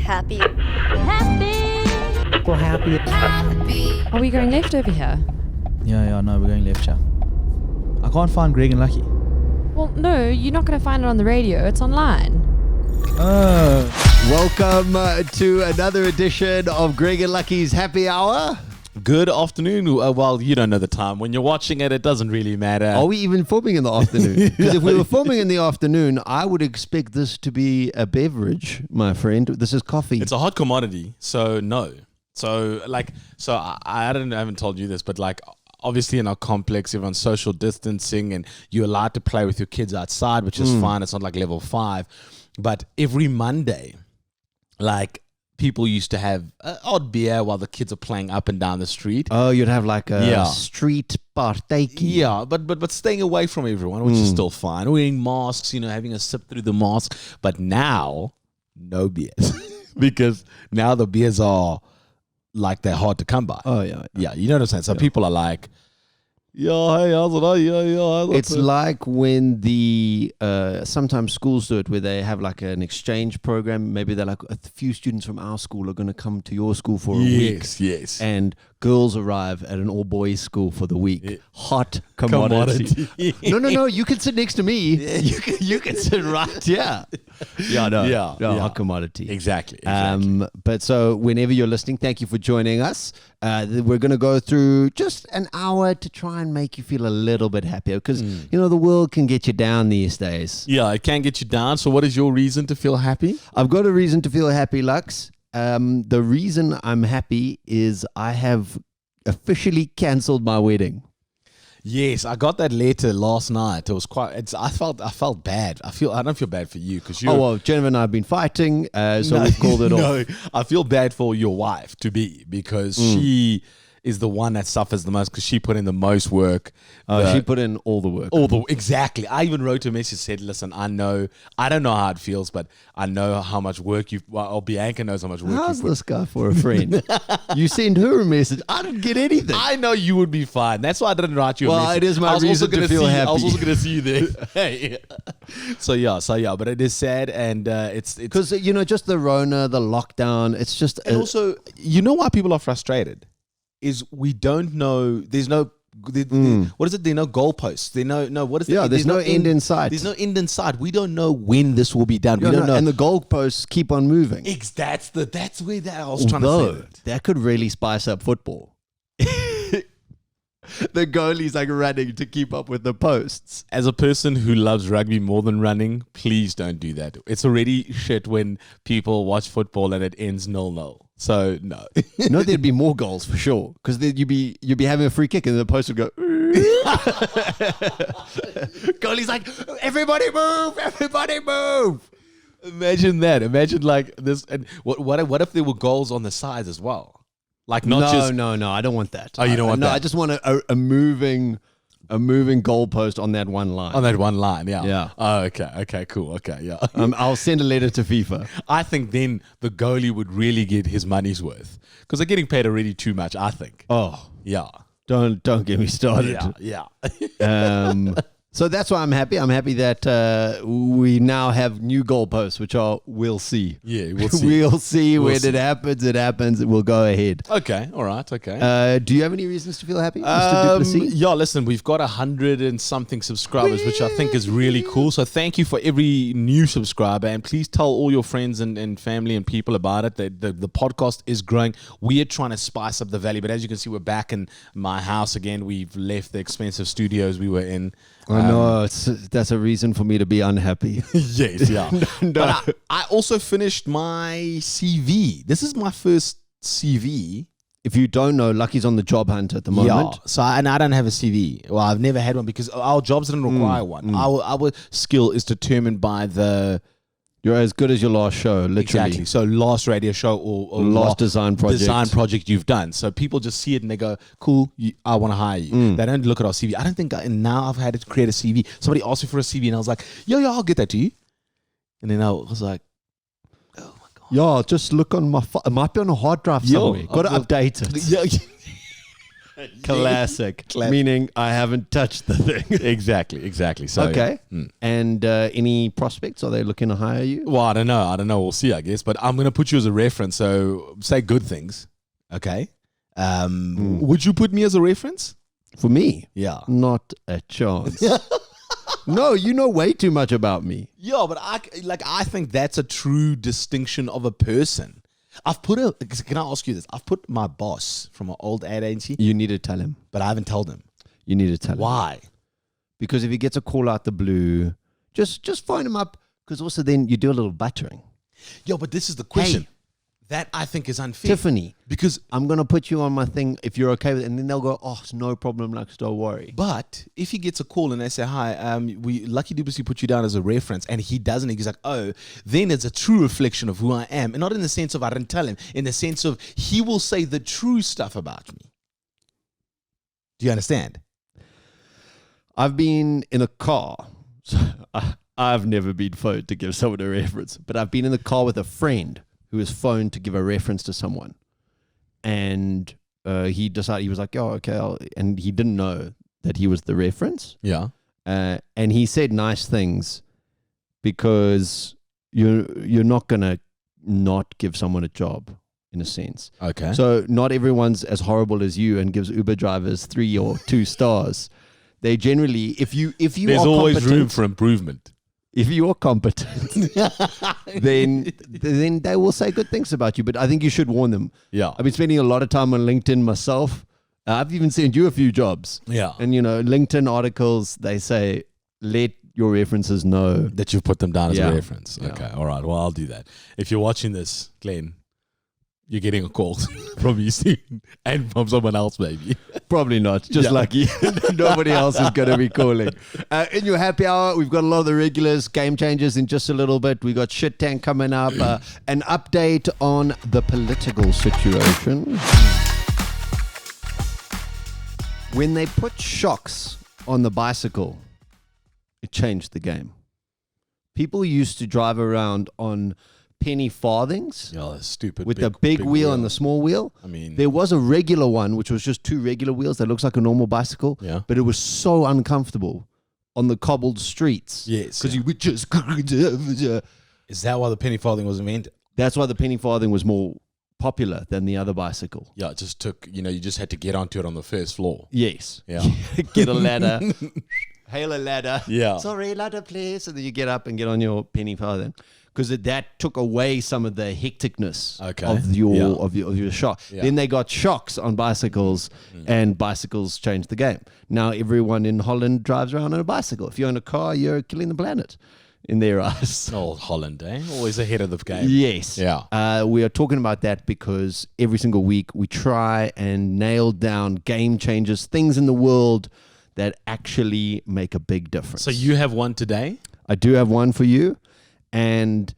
Happy. We're happy. Are we going left over here? Yeah, no, we're going left, yeah. I can't find Greg and Lucky. Well, no, you're not going to find it on the radio. It's online. Welcome to another edition of Greg and Lucky's Happy Hour. Good afternoon. Well, you don't know the time. When you're watching it, it doesn't really matter. Are we even filming in the afternoon? Because if we were filming in the afternoon, I would expect this to be a beverage, my friend. This is coffee. It's a hot commodity, so no. So I haven't told you this, but like obviously in our complex, everyone's social distancing and you're allowed to play with your kids outside, which is fine. It's not like level 5. But every Monday, like, people used to have odd beer while the kids are playing up and down the street. Oh, you'd have like a street partake. Yeah, but staying away from everyone, which is still fine. Wearing masks, having a sip through the mask. But now, no beers. Because now the beers are like they're hard to come by. Oh, yeah. Yeah, you know what I'm saying? So people are like, yeah, hey, how's it? Yeah. It's like when the sometimes schools do it where they have like an exchange program. Maybe they're like, a few students from our school are going to come to your school for a week. Yes. And girls arrive at an all-boys school for the week. Yeah. Hot commodity. No. You can sit next to me. You can sit right here. Yeah, hot commodity. Exactly. But so whenever you're listening, thank you for joining us. We're going to go through just an hour to try and make you feel a little bit happier because, the world can get you down these days. Yeah, it can get you down. So what is your reason to feel happy? I've got a reason to feel happy, Lux. The reason I'm happy is I have officially cancelled my wedding. Yes, I got that letter last night. It was I felt bad. I don't feel bad for you because you. Oh well, Jennifer and I have been fighting, so we've called it off. No, I feel bad for your wife because she is the one that suffers the most because she put in the most work. She put in all the work. Exactly. I even wrote a message, said, listen, I don't know how it feels, but I know how much work Bianca knows how much work How's this guy for a friend? You send her a message. I didn't get anything. I know you would be fine. That's why I didn't write you a message. Well, it is my reason to feel happy. I was also going to see you there. Hey. So yeah, but it is sad and it's... Because, just the Rona, the lockdown, it's just... And also, you know why people are frustrated? Is we don't know. There's no. What is it? There are no goalposts. What is it? Yeah, there's no end in sight. There's no end in sight. We don't know when this will be done. We don't know. And the goalposts keep on moving. That's where I was trying to say. That could really spice up football. The goalie's like running to keep up with the posts. As a person who loves rugby more than running, please don't do that. It's already shit when people watch football and it ends 0-0. So no. No, there'd be more goals for sure. Because you'd be having a free kick and the post would go. Goalie's like, everybody move. Imagine that. Imagine like this. And what if there were goals on the sides as well? Like not just. No. I don't want that. Oh, you don't want that? No, I just want a moving goalpost on that one line. On that one line, yeah. Yeah. Oh, okay, cool. Okay, yeah. I'll send a letter to FIFA. I think then the goalie would really get his money's worth because they're getting paid already too much, I think. Oh, yeah. Don't get me started. Yeah. So that's why I'm happy. I'm happy that we now have new goalposts, which are we'll see. Yeah, we'll see. We'll see when it happens. It happens. It will go ahead. Okay, all right, okay. Do you have any reasons to feel happy, Mr. Duplessis? Yeah, listen, we've got 100 and something subscribers, which I think is really cool. So thank you for every new subscriber, and please tell all your friends and family and people about it. The podcast is growing. We are trying to spice up the valley, but as you can see, we're back in my house again. We've left the expensive studios we were in. No, that's a reason for me to be unhappy. Yes, yeah. No. But I also finished my CV. This is my first CV. If you don't know, Lucky's on the job hunt at the moment. Yeah, so I don't have a CV. Well, I've never had one because our jobs didn't require one. Our skill is determined by the... You're as good as your last show, literally. Exactly. So last radio show or last design project you've done. So people just see it and they go, cool, I want to hire you. They don't look at our CV. I don't think, and now I've had to create a CV. Somebody asked me for a CV and I was like, yo, I'll get that to you. And then I was like, oh my God. Yeah, just look on my phone. It might be on a hard drive somewhere. Got to update it. Yeah. Classic. Meaning I haven't touched the thing. Exactly. So Okay. And any prospects? Are they looking to hire you? Well, I don't know. We'll see, I guess. But I'm going to put you as a reference. So say good things. Okay. Would you put me as a reference? For me? Yeah. Not a chance. No, you know way too much about me. Yeah, but I think that's a true distinction of a person. Can I ask you this? I've put my boss from an old ad agency, You need to tell him. but I haven't told him. You need to tell him. Why? Because if he gets a call out the blue, just phone him up. Because also then you do a little buttering. Yo, but this is the question. Hey. That I think is unfair. Tiffany, Because, I'm going to put you on my thing if you're okay with it. And then they'll go, oh, it's no problem, Lux, don't worry. but if he gets a call and they say, hi, we Lucky Dubious put you down as a reference, and he doesn't, he's like, oh, then it's a true reflection of who I am. And not in the sense of I didn't tell him, in the sense of he will say the true stuff about me. Do you understand? I've been in a car. So I've never been phoned to give someone a reference, but I've been in the car with a friend who was phoned to give a reference to someone. And he decided, he was like, oh, okay. And he didn't know that he was the reference. Yeah. And he said nice things because you're not going to not give someone a job in a sense. Okay. So not everyone's as horrible as you and gives Uber drivers 3 or 2 stars. They generally, if you There's are always competent, room for improvement. if you are competent, then they will say good things about you. But I think you should warn them. Yeah. I've been spending a lot of time on LinkedIn myself. I've even sent you a few jobs. Yeah. And, LinkedIn articles, they say, let your references know. That you've put them down as Yeah. a reference. Yeah. Okay. All right. Well, I'll do that. If you're watching this, Glenn, you're getting a call from you soon and from someone else, maybe. Probably not. Just lucky. Nobody else is going to be calling. In your happy hour, we've got a lot of the regulars, game changers in just a little bit. We got Shit Tank coming up. An update on the political situation. When they put shocks on the bicycle, it changed the game. People used to drive around on penny farthings Yeah, that's stupid. with the big wheel and the small wheel. I mean, There was a regular one, which was just 2 regular wheels that looks like a normal bicycle. Yeah. But it was so uncomfortable on the cobbled streets. Yes, Because yeah. you would just... is that why the penny farthing was invented? That's why the penny farthing was more popular than the other bicycle. Yeah, it just took, you just had to get onto it on the first floor. Yes. Yeah. Get a ladder. Hail a ladder. Yeah. Sorry, ladder, please. And then you get up and get on your penny farthing. Because that took away some of the hecticness of your shock. Yeah. Then they got shocks on bicycles, and bicycles changed the game. Now everyone in Holland drives around on a bicycle. If you own a car, you're killing the planet in their eyes. Oh, Holland, eh? Always ahead of the game. Yes. Yeah. We are talking about that because every single week we try and nail down game changers, things in the world that actually make a big difference. So you have one today? I do have one for you. And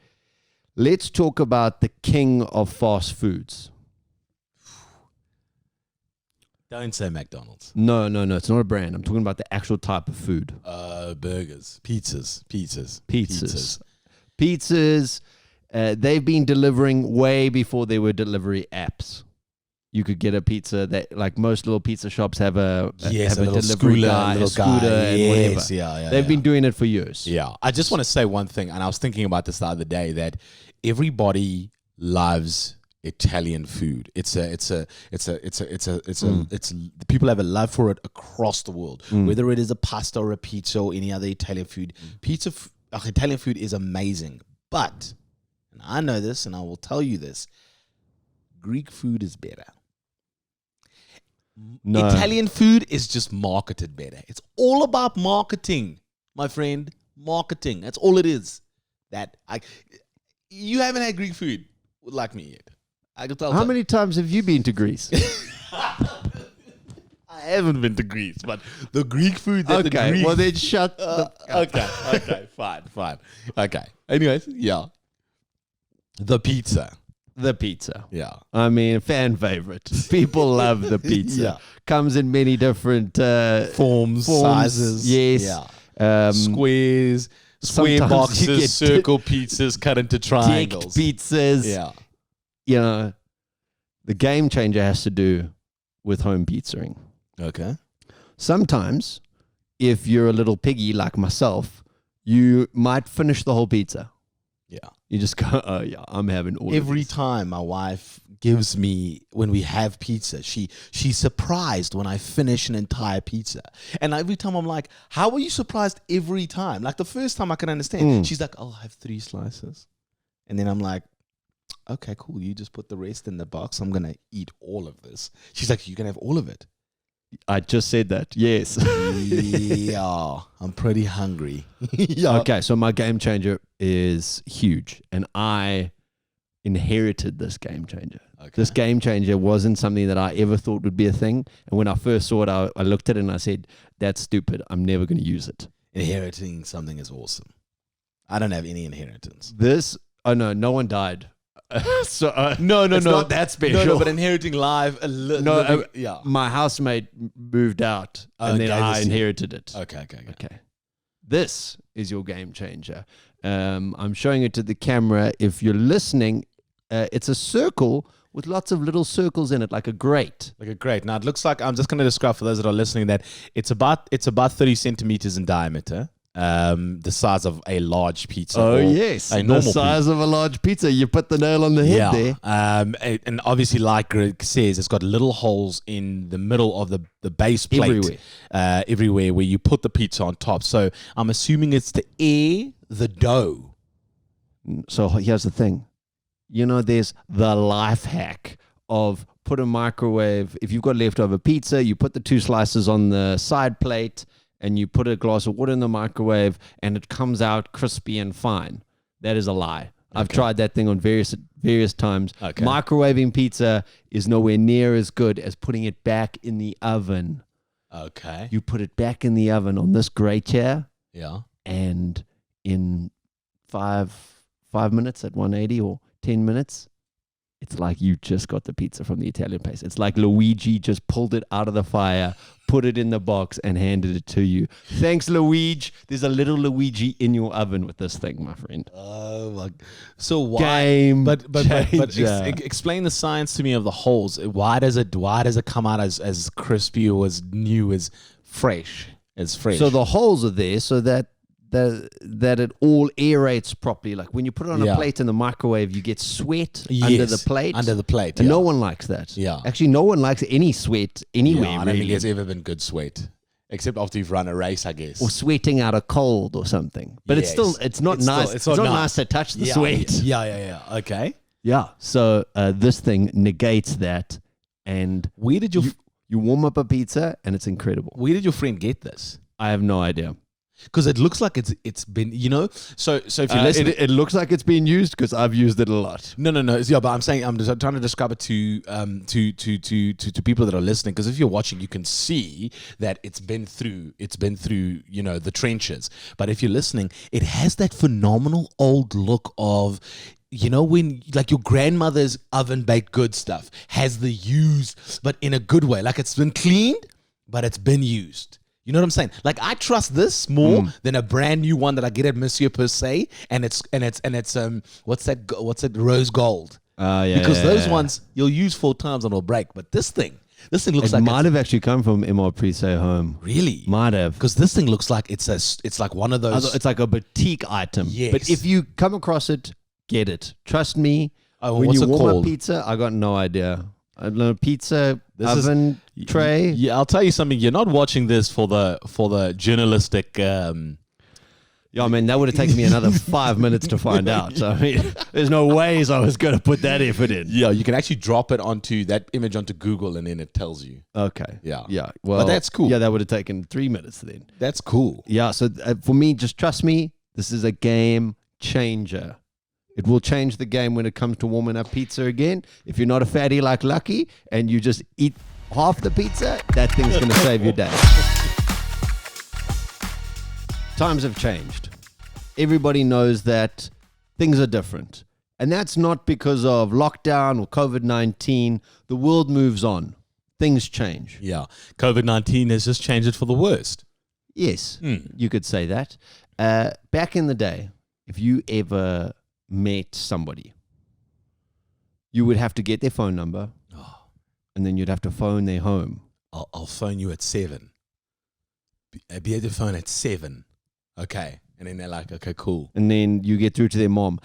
let's talk about the king of fast foods. Don't say McDonald's. No. It's not a brand. I'm talking about the actual type of food. Burgers, pizzas. They've been delivering way before there were delivery apps. You could get a pizza that, like most little pizza shops, have a little delivery guy, a scooter, and whatever. Yeah, They've been doing it for years. Yeah. I just want to say one thing, and I was thinking about this the other day, that everybody loves Italian food. People have a love for it across the world, whether it is a pasta or a pizza or any other Italian food. Italian food is amazing, but, and I know this, and I will tell you this, Greek food is better. No. Italian food is just marketed better. It's all about marketing, my friend. Marketing. That's all it is. You haven't had Greek food like me yet. I can tell. How many times have you been to Greece? I haven't been to Greece, but the Greek food. Okay, well then shut. Okay, fine. Okay. Anyways, yeah. The pizza. The pizza. Yeah. I mean, fan favorite. People love the pizza. Yeah. Comes in many different Forms, sizes. Yes. Yeah. Squares, square sometimes you boxes, get circle pizzas cut into triangles. Dick pizzas. Yeah. The game changer has to do with home pizzaing. Okay. Sometimes, if you're a little piggy like myself, you might finish the whole pizza. Yeah. You just go, oh yeah, I'm having all Every of this. time my wife gives me, when we have pizza, she's surprised when I finish an entire pizza. And every time I'm like, how are you surprised every time? Like the first time I can understand. She's like, I'll have 3 slices. And then I'm like, okay, cool. You just put the rest in the box. I'm going to eat all of this. She's like, you can have all of it. I just said that. Yes. Yeah, I'm pretty hungry. Yeah. Okay, so my game changer is huge, and I inherited this game changer. Okay. This game changer wasn't something that I ever thought would be a thing, and when I first saw it, I looked at it and I said, that's stupid. I'm never going to use it. Inheriting something is awesome. I don't have any inheritance. Oh no, no one died. So No, it's not that special. No, but inheriting live. Yeah. My housemate moved out, and then Okay, I this- inherited it. Okay. Okay. This is your game changer. I'm showing it to the camera. If you're listening, it's a circle with lots of little circles in it, like a grate. Like a grate. Now it looks like, I'm just going to describe for those that are listening that it's about 30 centimeters in diameter. The size of a large pizza. Oh or yes, a the normal size of a large pizza. You put the nail on the head there. And obviously, like Greg says, it's got little holes in the middle of the base plate. Everywhere where you put the pizza on top. So I'm assuming it's to air the dough. So here's the thing. You know, there's the life hack of put a microwave. If you've got leftover pizza, you put the 2 slices on the side plate, and you put a glass of water in the microwave, and it comes out crispy and fine. That is a lie. I've tried that thing on various times. Okay. Microwaving pizza is nowhere near as good as putting it back in the oven. Okay. You put it back in the oven on this grate here, Yeah. and in 5 minutes at 180 or 10 minutes, it's like you just got the pizza from the Italian place. It's like Luigi just pulled it out of the fire, put it in the box, and handed it to you. Thanks, Luigi. There's a little Luigi in your oven with this thing, my friend. Oh my. So why? Game But changer. explain the science to me of the holes. Why does it come out as crispy or as new as fresh? As fresh. So the holes are there so that it all aerates properly. Like when you put it on a plate in the microwave, you get sweat under the plate. Under the plate. And yeah. no one likes that. Yeah. Actually, no one likes any sweat anywhere, I don't really. think there's ever been good sweat. Except after you've run a race, I guess. Or sweating out a cold or something. But it's not nice. It's not nice to touch the sweat. Yeah. Okay. Yeah. So this thing negates that. And Where did you warm up a pizza and it's incredible. Where did your friend get this? I have no idea. Because it looks like it's been, So if you listen, it looks like it's being used because I've used it a lot. No. Yeah, but I'm saying I'm trying to describe it to people that are listening. Because if you're watching, you can see that it's been through the trenches. But if you're listening, it has that phenomenal old look of, when like your grandmother's oven baked good stuff has the used, but in a good way. Like it's been cleaned, but it's been used. You know what I'm saying? Like I trust this more than a brand new one that I get at Monsieur Per Se, and it's what's that rose gold? Because those ones you'll use 4 times and it'll break, but this thing looks It like might have actually come from MR Pre-Say Home. really Might have. because this thing looks like it's like one of those. It's like a boutique item. Yes. But if you come across it, get it. Trust me. Oh, when what's you it warm up called? pizza, I got no idea. I don't know, pizza This is- oven tray. Yeah, I'll tell you something. You're not watching this for the journalistic. Yeah, I mean, that would have taken me another 5 minutes to find out. So, I mean, there's no ways I was going to put that effort in. Yeah, you can actually drop it onto that image onto Google, and then it tells you. Okay. Yeah. Yeah. Well, But that's cool. Yeah, that would have taken 3 minutes then. That's cool. Yeah. So for me, just trust me. This is a game changer. It will change the game when it comes to warming up pizza again. If you're not a fatty like Lucky and you just eat half the pizza, that thing's going to save your day. Times have changed. Everybody knows that things are different. And that's not because of lockdown or COVID-19. The world moves on. Things change. Yeah, COVID-19 has just changed it for the worst. Yes, you could say that. Back in the day, if you ever met somebody, you would have to get their phone number, and then you'd have to phone their home. I'll phone you at 7. Be at the phone at 7. Okay. And then they're like, okay, cool. And then you get through to their mom.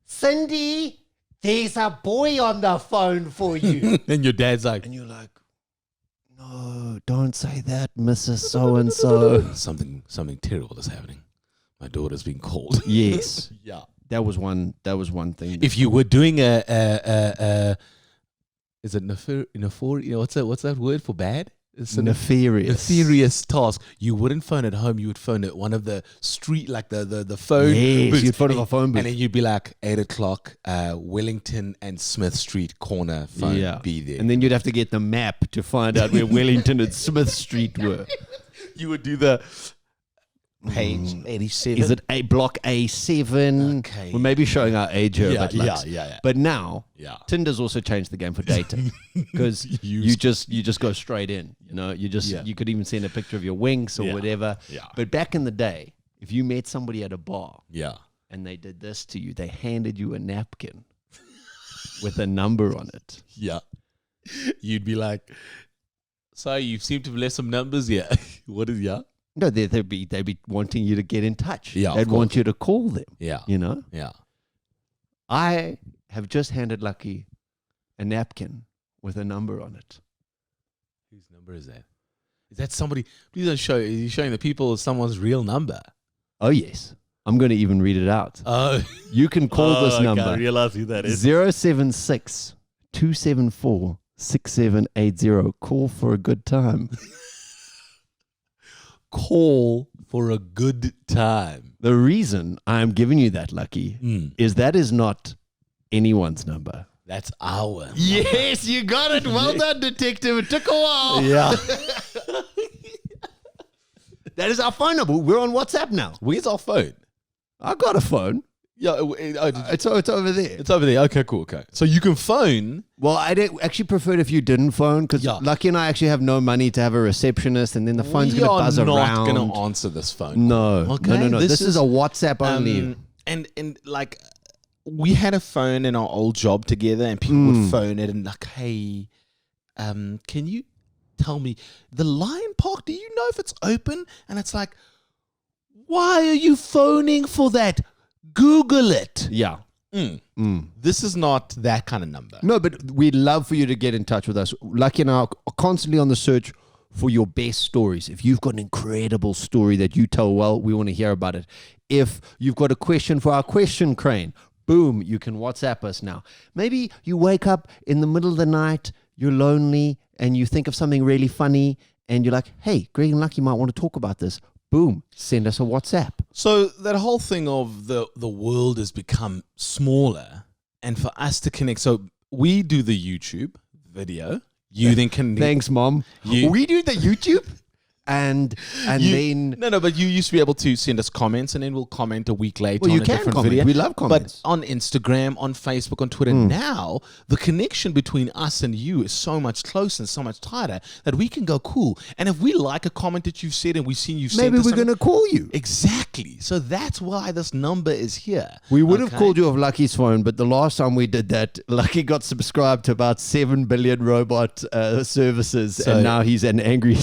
Cindy, there's a boy on the phone for you. And your dad's like, And you're like, no, don't say that, Mrs. So-and-so. something terrible is happening. My daughter's being called. Yes. Yeah. That was one thing. If you were doing is it nefarious? What's that word for bad? It's a nefarious task. You wouldn't phone at home. You would phone at one of the street, like the phone. Yes, booths. you'd phone at a phone booth. And then you'd be like, 8 o'clock, Wellington and Smith Street corner phone. Be there. And then you'd have to get the map to find out where Wellington and Smith Street were. You would do the page 87. Is it block A7? Okay. We're maybe showing our age here. Yeah. But now, Yeah. Tinder's also changed the game for data because you just go straight in. You know, you could even send a picture of your winks or whatever. Yeah. But back in the day, if you met somebody at a bar Yeah. and they did this to you, they handed you a napkin with a number on it. Yeah. You'd be like, sorry, you seem to have left some numbers. Yeah. What is No, they'd be wanting you to get in touch. Yeah, they'd want you to call them. Yeah. You know. Yeah. I have just handed Lucky a napkin with a number on it. Whose number is that? Is that somebody? Please don't show. Is he showing the people someone's real number? Oh yes, I'm going to even read it out. Oh, You can call this number. I realize who that is. 076 274 6780. Call for a good time. Call for a good time. The reason I'm giving you that, Lucky, is that is not anyone's number. That's our. Yes, you got it. Well done, detective. It took a while. Yeah. That is our phone number. We're on WhatsApp now. Where's our phone? I got a phone. Yeah, It's over there. it's over there. Okay, cool. Okay, so you can phone. Well, I'd actually prefer it if you didn't phone because Yeah. Lucky and I actually have no money to have a receptionist, and then the phone's going to buzz around. We are not going to answer this phone. No, Okay, no. This is a WhatsApp only. And like, we had a phone in our old job together, and people would phone it and like, hey, can you tell me the Lion Park? Do you know if it's open? And it's like, why are you phoning for that? Google it. Yeah. This is not that kind of number. No, but we'd love for you to get in touch with us. Lucky and I are constantly on the search for your best stories. If you've got an incredible story that you tell well, we want to hear about it. If you've got a question for our question crane, boom, you can WhatsApp us now. Maybe you wake up in the middle of the night, you're lonely, and you think of something really funny, and you're like, hey, Greg and Lucky might want to talk about this. Boom, send us a WhatsApp. So that whole thing of the world has become smaller, and for us to connect, so we do the YouTube video. You then can Thanks, Mom. We do the YouTube, and then no, but you used to be able to send us comments, and then we'll comment a week later well, on you a can different comment. video. We love comments. But on Instagram, on Facebook, on Twitter, now the connection between us and you is so much closer and so much tighter that we can go cool. And if we like a comment that you've said and we've seen you've maybe sent us we're going to call you. exactly. So that's why this number is here. We would have called you off Lucky's phone, but the last time we did that, Lucky got subscribed to about 7 billion robot services, So and now he's an angry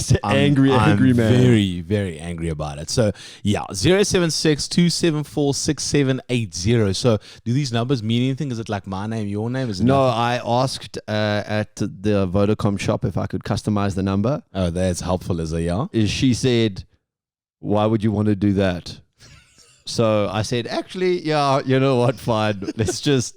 I'm man. very, very angry about it. So, yeah, 076-274-6780. So, do these numbers mean anything? Is it like my name, your name? Is it No, nothing? I asked at the Vodacom shop if I could customize the number. Oh, that's helpful, is it, yeah? She said, why would you want to do that? So I said, actually, yeah, you know what, fine. Let's just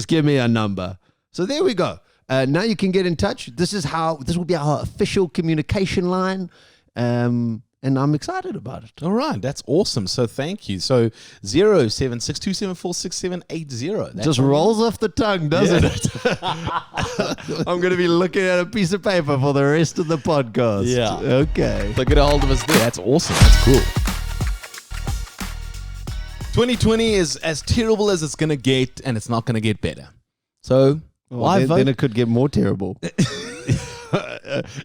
give me a number. So there we go. Now you can get in touch. This will be our official communication line. And I'm excited about it. All right, that's awesome. So, thank you. So, 076-274-6780. Just rolls off the tongue, doesn't it? I'm going to be looking at a piece of paper for the rest of the podcast. Yeah. Okay. So, get a hold of us there. That's awesome. That's cool. 2020 is as terrible as it's going to get, and it's not going to get better. So, why vote? Then it could get more terrible.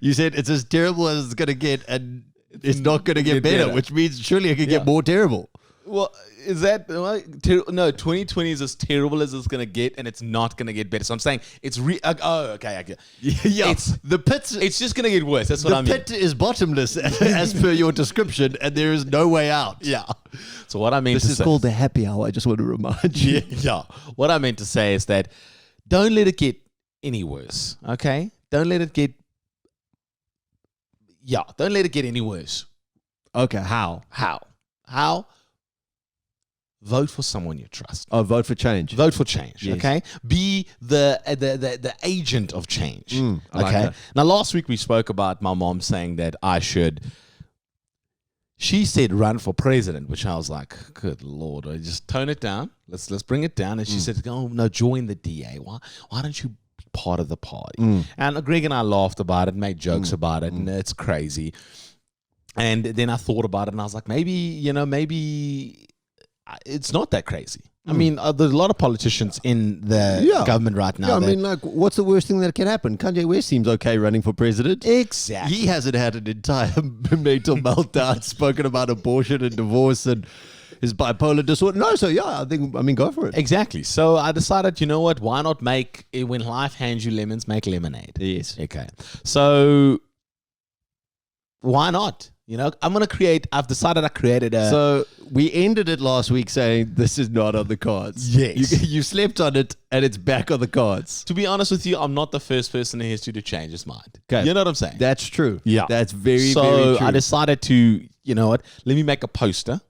You said it's as terrible as it's going to get, and it's not going to get better, which means surely it could get more terrible. Well, is that no? 2020 is as terrible as it's gonna get, and it's not gonna get better. So I'm saying it's okay. Yeah, the pit. It's just gonna get worse. That's what I mean. The pit is bottomless, as per your description, and there is no way out. Yeah. So what I mean This to is say, called the happy hour. I just want to remind you. yeah. What I meant to say is that don't let it get any worse. Okay. Don't let it get. Yeah. Don't let it get any worse. Okay, how? How? Vote for someone you trust. Oh, vote for change. Vote for change. Yes. Okay. Be the agent of change. I like okay. that. Now, last week we spoke about my mom saying that I should. She said run for president, which I was like, good Lord, I just tone it down. Let's bring it down. And she said, oh no, join the DA. Why don't you be part of the party? And Greg and I laughed about it, made jokes about it, and it's crazy. And then I thought about it, and I was like, maybe it's not that crazy. I mean, there's a lot of politicians in the government right now. Yeah, I mean, like, what's the worst thing that can happen? Kanye West seems okay running for president. Exactly. He hasn't had an entire mental meltdown, spoken about abortion and divorce and his bipolar disorder. No, so yeah, go for it. Exactly. So I decided, you know what? Why not when life hands you lemons, make lemonade? Yes. Okay. So why not? I've decided I created a... So we ended it last week saying this is not on the cards. Yes. You slept on it and it's back on the cards. To be honest with you, I'm not the first person in history to change his mind. Okay. You know what I'm saying? That's true. Yeah. That's very, so very true. I decided to, you know what, let me make a poster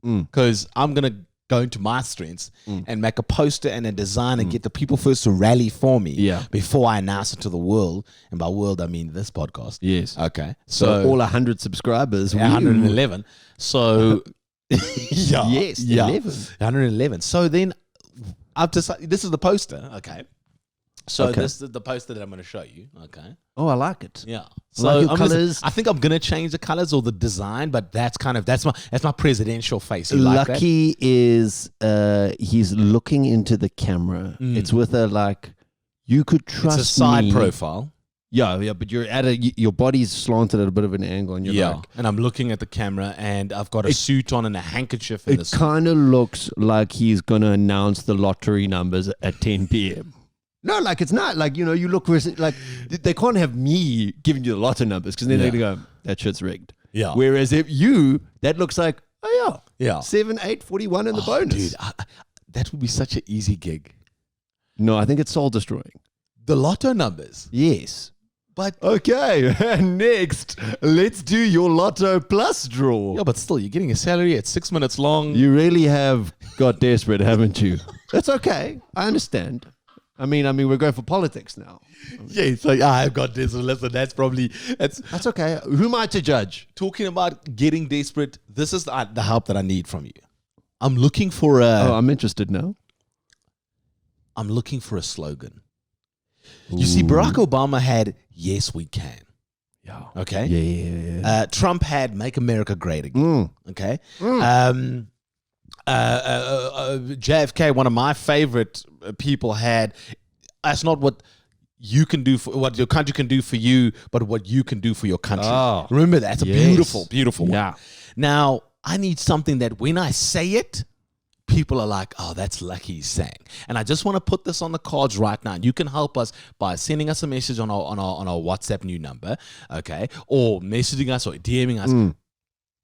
because I'm going to go into my strengths and make a poster and a design and get the people first to rally for me before I announce it to the world. And by world, I mean this podcast. Yes. Okay. So all 100 subscribers. 111. So, yeah. Yes, yeah. 11. 111. So then I've decided, this is the poster. Okay. So Okay. this is the poster that I'm going to show you. Okay. Oh, I like it. Yeah. I like your I'm colours. I think I'm gonna change the colors or the design, but that's my presidential face. You like that? Lucky is he's looking into the camera. It's with a you could trust It's a side me. profile. Yeah, but you're your body's slanted at a bit of an angle, and you're like, and I'm looking at the camera, and I've got a suit on and a handkerchief. And it kind of looks like he's gonna announce the lottery numbers at 10 p.m. No, it's not. You look like they can't have me giving you the lotto numbers because then they're going to go, that shit's rigged. Yeah. Whereas if that looks like, 7, 8, 41 in the bonus. Dude, that would be such an easy gig. No, I think it's soul destroying. The lotto numbers. Yes. But okay, next, let's do your Lotto Plus draw. yeah, but still, you're getting a salary at 6 minutes long. You really have got desperate, haven't you? That's okay. I understand. I mean, we're going for politics now. Yeah, it's like, I've got this. Listen, that's okay. Who am I to judge? talking about getting desperate. This is the help that I need from you. I'm looking for I'm interested now. I'm looking for a slogan. You see, Barack Obama had "Yes, we can." Yeah. Okay. Yeah. Trump had "Make America Great Again." Okay. JFK, one of my favorite people, had "That's not what you can do for what your country can do for you, but what you can do for your country." Oh, remember that? It's a yes. beautiful one. Yeah. Now I need something that when I say it, people are like, "Oh, that's lucky he's saying." And I just want to put this on the cards right now. You can help us by sending us a message on our WhatsApp new number, okay, or messaging us or DMing us.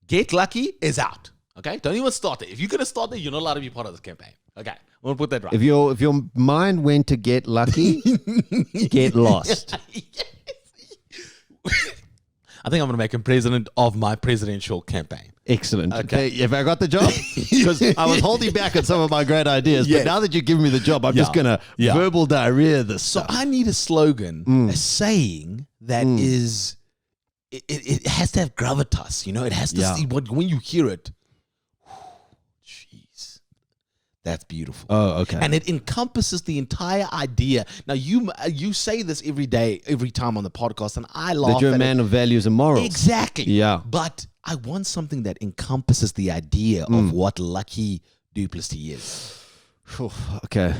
Get lucky is out. Okay, don't even start it. If you're gonna start it, you're not allowed to be part of this campaign. Okay, I'm gonna put that right. If your mind went to get lucky, get lost. I think I'm gonna make him president of my presidential campaign. Excellent. Okay, if I got the job, because I was holding back on some of my great ideas, but now that you've given me the job, I'm just gonna verbal diarrhea this. So stuff. I need a slogan, a saying that is. It has to have gravitas. You know, it has to see when you hear it. Jeez, that's beautiful. Oh, okay. And it encompasses the entire idea. Now, you say this every day, every time on the podcast, and I laugh. That you're a man of values and morals. Exactly. Yeah. But I want something that encompasses the idea of what Lucky Duplessis is. Okay.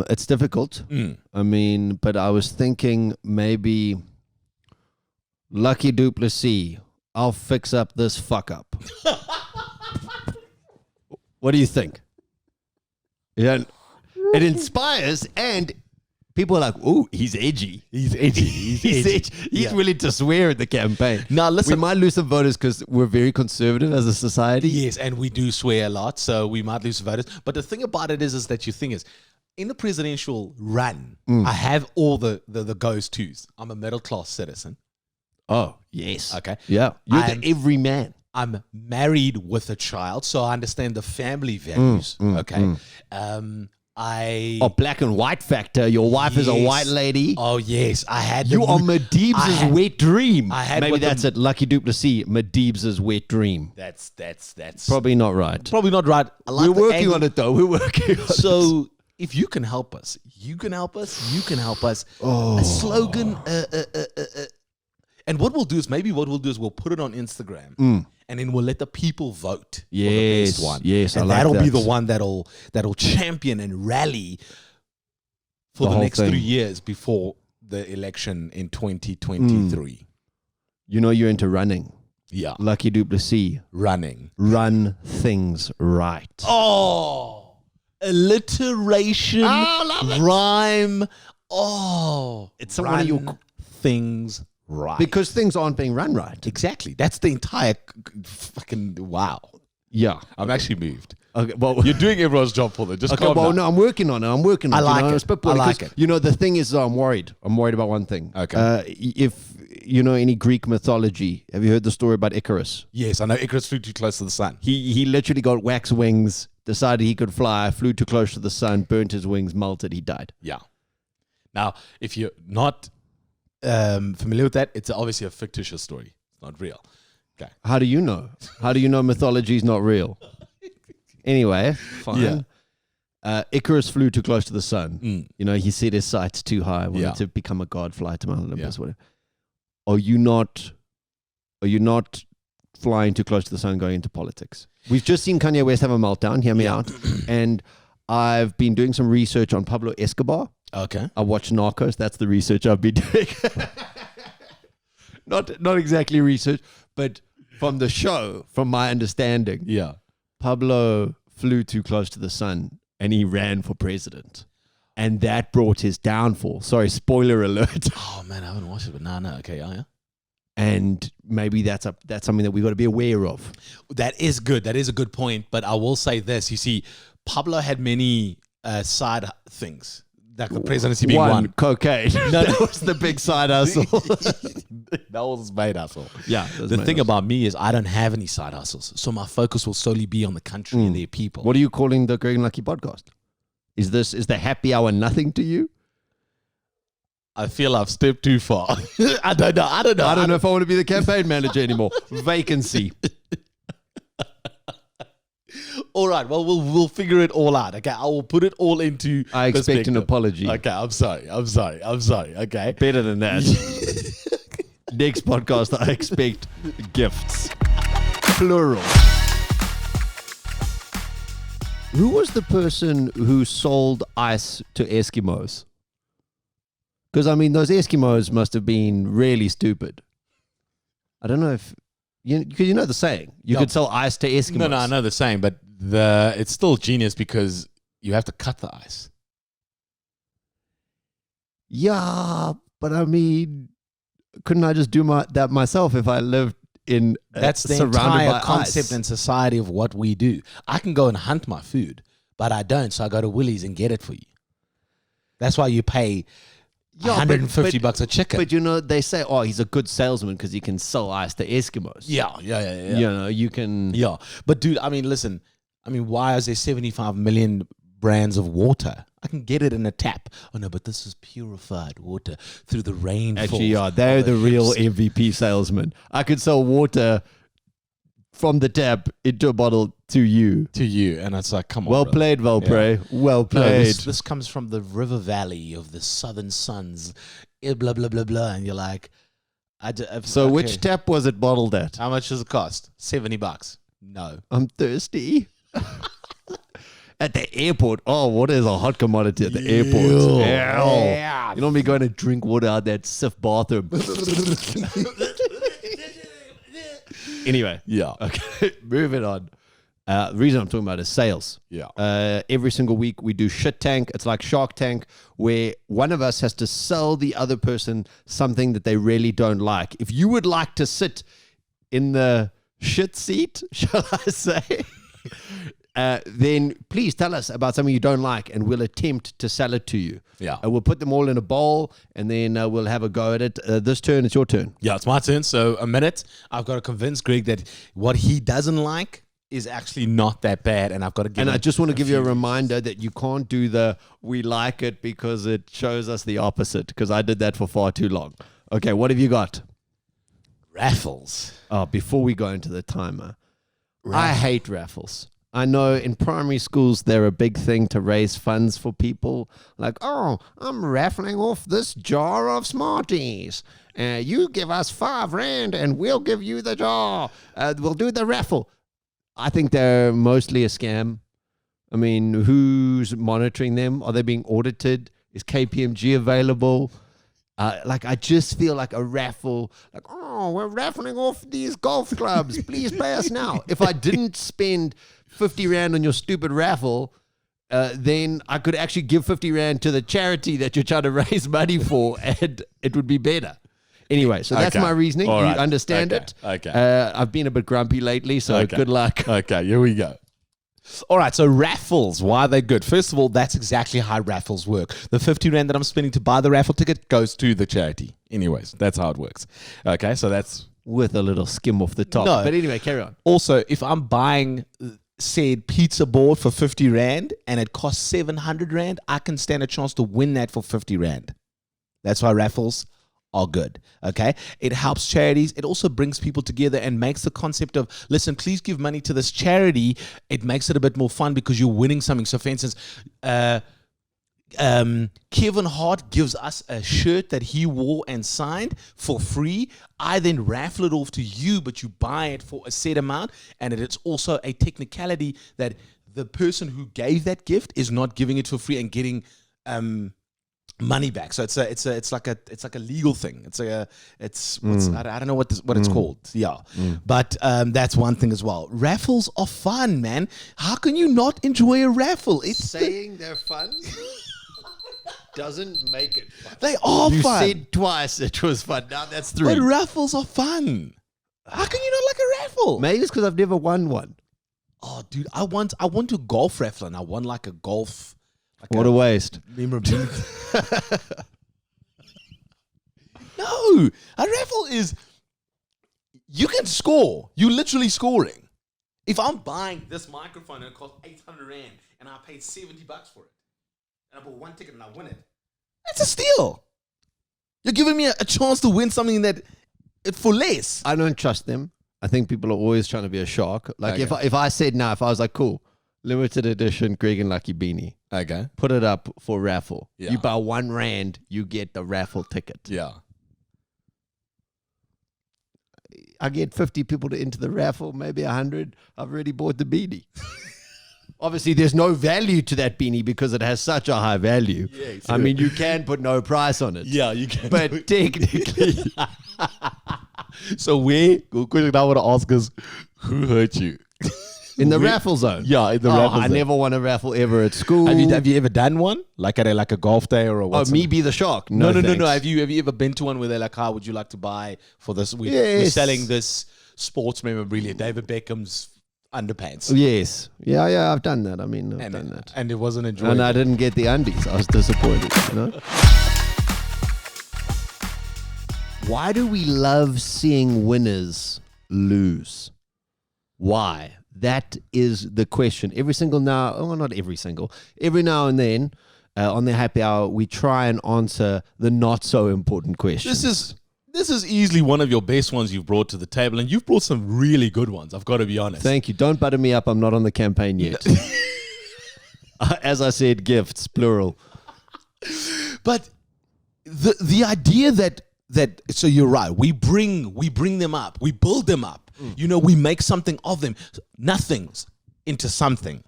It's difficult. I mean, but I was thinking maybe Lucky Duplessis, I'll fix up this fuck up. What do you think? Yeah, it inspires, and people are like, "Ooh, he's edgy. He's edgy. He's edgy. He's willing to swear at the campaign." Now, listen. We might lose some voters because we're very conservative as a society. Yes, and we do swear a lot, so we might lose voters. But the thing about it is that in the presidential run, I have all the goes-tos. I'm a middle-class citizen. Oh, yes. Okay. Yeah. You're the everyman. I'm married with a child, so I understand the family values. Okay. Black and white factor. Your wife is a white lady. Oh, yes. I had You are Medivh's wet dream. Maybe that's it. Lucky Duplessis, Medivh's wet dream. That's Probably not right. probably not right. We're working on it, though. We're working on it. So if you can help us, you can help us. You can help us. A slogan. And what we'll do is we'll put it on Instagram, and then we'll let the people vote. Yes, for the best one. yes, and I like that'll be that. the one that'll champion and rally for The the whole next thing. 3 years before the election in 2023. You know you're into running. Yeah, Lucky Duplessis. running. Run things right. Oh, alliteration, rhyme. Oh, It's one of your things right. Because things aren't being run right. Exactly. That's the entire fucking wow. Yeah. I'm actually moved. Okay. Well, You're doing everyone's job for them. Just okay. calm Well, down. no, I'm working on it. I'm working on I it. like you know, it. spitballing, I like 'cause, it. You know, the thing is, I'm worried. I'm worried about one thing. Okay. If you know any Greek mythology, have you heard the story about Icarus? Yes, I know Icarus flew too close to the sun. He literally got wax wings, decided he could fly, flew too close to the sun, burnt his wings, melted, he died. Yeah. Now, if you're not familiar with that, it's obviously a fictitious story. It's not real. Okay. How do you know? How do you know mythology is not real? Anyway, fine. Icarus flew too close to the sun. You know, he set his sights too high, wanted to become a god, fly to Mount Olympus, whatever. Are you not flying too close to the sun going into politics? We've just seen Kanye West have a meltdown, hear me out. And I've been doing some research on Pablo Escobar. Okay. I watched Narcos. That's the research I've been doing. Not exactly research, but from the show, from my understanding, Yeah. Pablo flew too close to the sun and he ran for president. And that brought his downfall. Sorry, spoiler alert. Oh, man, I haven't watched it, but no. Okay, yeah. And maybe that's something that we've got to be aware of. That is good. That is a good point. But I will say this. You see, Pablo had many side things. Like the presidency being one. Cocaine. No, that was the big side hustle. That was made hustle. Yeah. The thing about me is I don't have any side hustles. So my focus will solely be on the country and their people. What are you calling the Greg and Lucky podcast? Is the happy hour nothing to you? I feel I've stepped too far. I don't know. I don't know if I want to be the campaign manager anymore. Vacancy. All right. Well, we'll figure it all out. Okay. I will put it all into I expect an perspective. apology. Okay. I'm sorry. Okay. Better than that. Next podcast, I expect gifts. Plural. Who was the person who sold ice to Eskimos? Because, I mean, those Eskimos must have been really stupid. I don't know if... Because you know the saying. You could sell ice to Eskimos. No, I know the saying, but it's still genius because you have to cut the ice. Yeah, but I mean, couldn't I just do that myself if I lived in That's the surrounded entire by concept ice? and society of what we do. I can go and hunt my food, but I don't, so I go to Woolies and get it for you. That's why you pay $150 a chicken. But you know, they say, oh, he's a good salesman because he can sell ice to Eskimos. Yeah. You know, you can... Yeah. But dude, I mean, listen, why is there 75 million brands of water? I can get it in a tap. Oh no, but this is purified water through the rainfall. Actually, yeah, they're the real MVP salesman. I could sell water from the tap into a bottle to you. And it's like, come on. Well brother. played, Valpre. Yeah. Well No, played. this comes from the river valley of the southern suns. Blah, blah, blah, blah. And you're like, So which tap was it bottled at? How much does it cost? $70. No. I'm thirsty. At the airport. Oh, water is a hot commodity at the airport. Yeah. You know me going to drink water out that Sif bathroom. Anyway. Yeah. Okay, moving on. The reason I'm talking about is sales. Yeah. Every single week we do Shit Tank. It's like Shark Tank, where one of us has to sell the other person something that they really don't like. If you would like to sit in the shit seat, shall I say, then please tell us about something you don't like, and we'll attempt to sell it to you. Yeah. We'll put them all in a bowl, and then we'll have a go at it. This turn, it's your turn. Yeah, it's my turn. So a minute. I've got to convince Greg that what he doesn't like is actually not that bad, and I've got to give. And him I just want to give you a few reminder that you can't do the "we like it" because it shows us the opposite. Because I did that for far too long. Okay, what have you got? raffles. Oh, before we go into the timer, I hate raffles. I know in primary schools they're a big thing to raise funds for people. Like, oh, I'm raffling off this jar of Smarties. You give us R5 and we'll give you the jar. We'll do the raffle. I think they're mostly a scam. I mean, who's monitoring them? Are they being audited? Is KPMG available? I just feel like a raffle, like, oh, we're raffling off these golf clubs. Please pay us now. If I didn't spend 50 Rand on your stupid raffle, then I could actually give 50 Rand to the charity that you're trying to raise money for, and it would be better. Anyway, so that's my reasoning. All you right. understand it? Okay. I've been a bit grumpy lately, so good luck. Okay, here we go. All right, so raffles, why are they good? First of all, that's exactly how raffles work. The 50 Rand that I'm spending to buy the raffle ticket goes to the charity. Anyways, that's how it works. Okay, so that's... With a little skim off the top. No. But anyway, carry on. Also, if I'm buying said pizza board for 50 Rand and it costs 700 Rand, I can stand a chance to win that for 50 Rand. That's why raffles are good, okay? It helps charities. It also brings people together and makes the concept of, listen, please give money to this charity. It makes it a bit more fun because you're winning something. So, for instance, Kevin Hart gives us a shirt that he wore and signed for free. I then raffle it off to you, but you buy it for a set amount. And it's also a technicality that the person who gave that gift is not giving it for free and getting money back. So it's like a legal thing. I don't know what it's called. Yeah. But that's one thing as well. Raffles are fun, man. How can you not enjoy a raffle? It's saying they're fun doesn't make it fun. They are you fun. You said twice it was fun. Now that's 3. But raffles are fun. How can you not like a raffle? Maybe it's because I've never won one. Oh, dude, I want to golf raffle and I won like a golf. What a waste. Memorabilia. No, a raffle is, you can score. You're literally scoring. If I'm buying this microphone and it costs 800 Rand and I paid $70 for it, and I bought one ticket and I win it, that's a steal. You're giving me a chance to win something that for less. I don't trust them. I think people are always trying to be a shark. Like Okay. if I said no, if I was like, cool, limited edition Greg and Lucky Beanie. Okay. Put it up for raffle. Yeah. You buy 1 Rand, you get the raffle ticket. Yeah. I get 50 people to enter the raffle, maybe 100. I've already bought the beanie. Obviously, there's no value to that beanie because it has such a high value. Yeah, I mean, you can put no price on it. Yeah, you can. But technically, So the question I want to ask is, who hurt you? in the raffle zone. Yeah, in the Oh, raffle I zone. never won a raffle ever at school. Have you ever done one? Like at a golf day or a what? me be the shark? No. thanks. Have you ever been to one where they're like, how would you like to buy for this? We're Yes. selling this sports memorabilia, David Beckham's underpants. Yes. Yeah, I've done that. I mean, I've done that. And it wasn't enjoyable. And I didn't get the undies. I was disappointed, Why do we love seeing winners lose? Why? That is the question. Every now and then, on the happy hour, we try and answer the not so important questions. This is easily one of your best ones you've brought to the table, and you've brought some really good ones, I've got to be honest. Thank you. Don't butter me up. I'm not on the campaign yet. As I said, gifts, plural. But the idea that so you're right, we bring them up, we build them up. We make something of them. Nothing's into something.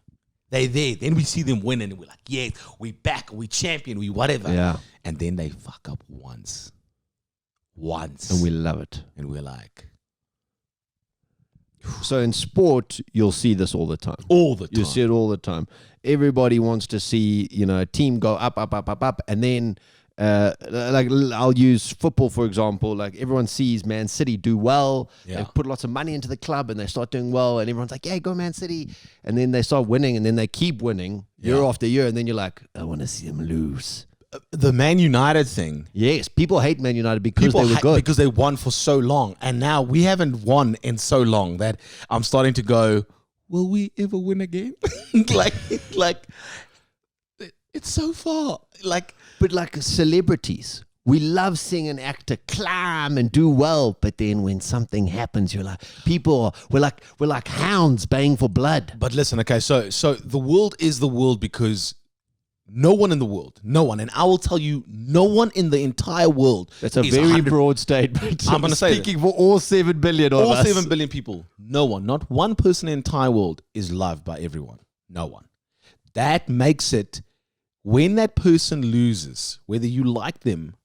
They're there. Then we see them win and we're like, yeah, we back, we champion, we whatever. Yeah. And then they fuck up once. And we love it. And we're like, So in sport, you'll see this all the time. All the time. You see it all the time. Everybody wants to see, a team go up, up, up, up, up, and then like I'll use football for example. Like everyone sees Man City do well. Yeah. They put lots of money into the club and they start doing well, and everyone's like, "Yeah, go Man City!" And then they start winning, and then they keep winning year after year, and then you're like, "I want to see them lose." The Man United thing. Yes, people hate Man United because they were good. Because they won for so long. And now we haven't won in so long that I'm starting to go, will we ever win again? like it's so far. But like celebrities, we love seeing an actor climb and do well, but then when something happens, you're like, we're like hounds baying for blood. But listen, okay, so the world is the world because no one in the world, no one, and I will tell you, no one in the entire world. That's a very broad statement. I'm going to say speaking for all 7 billion of all us. 7 billion people. No one, not one person in the entire world is loved by everyone. No one. That makes it, when that person loses, whether you like them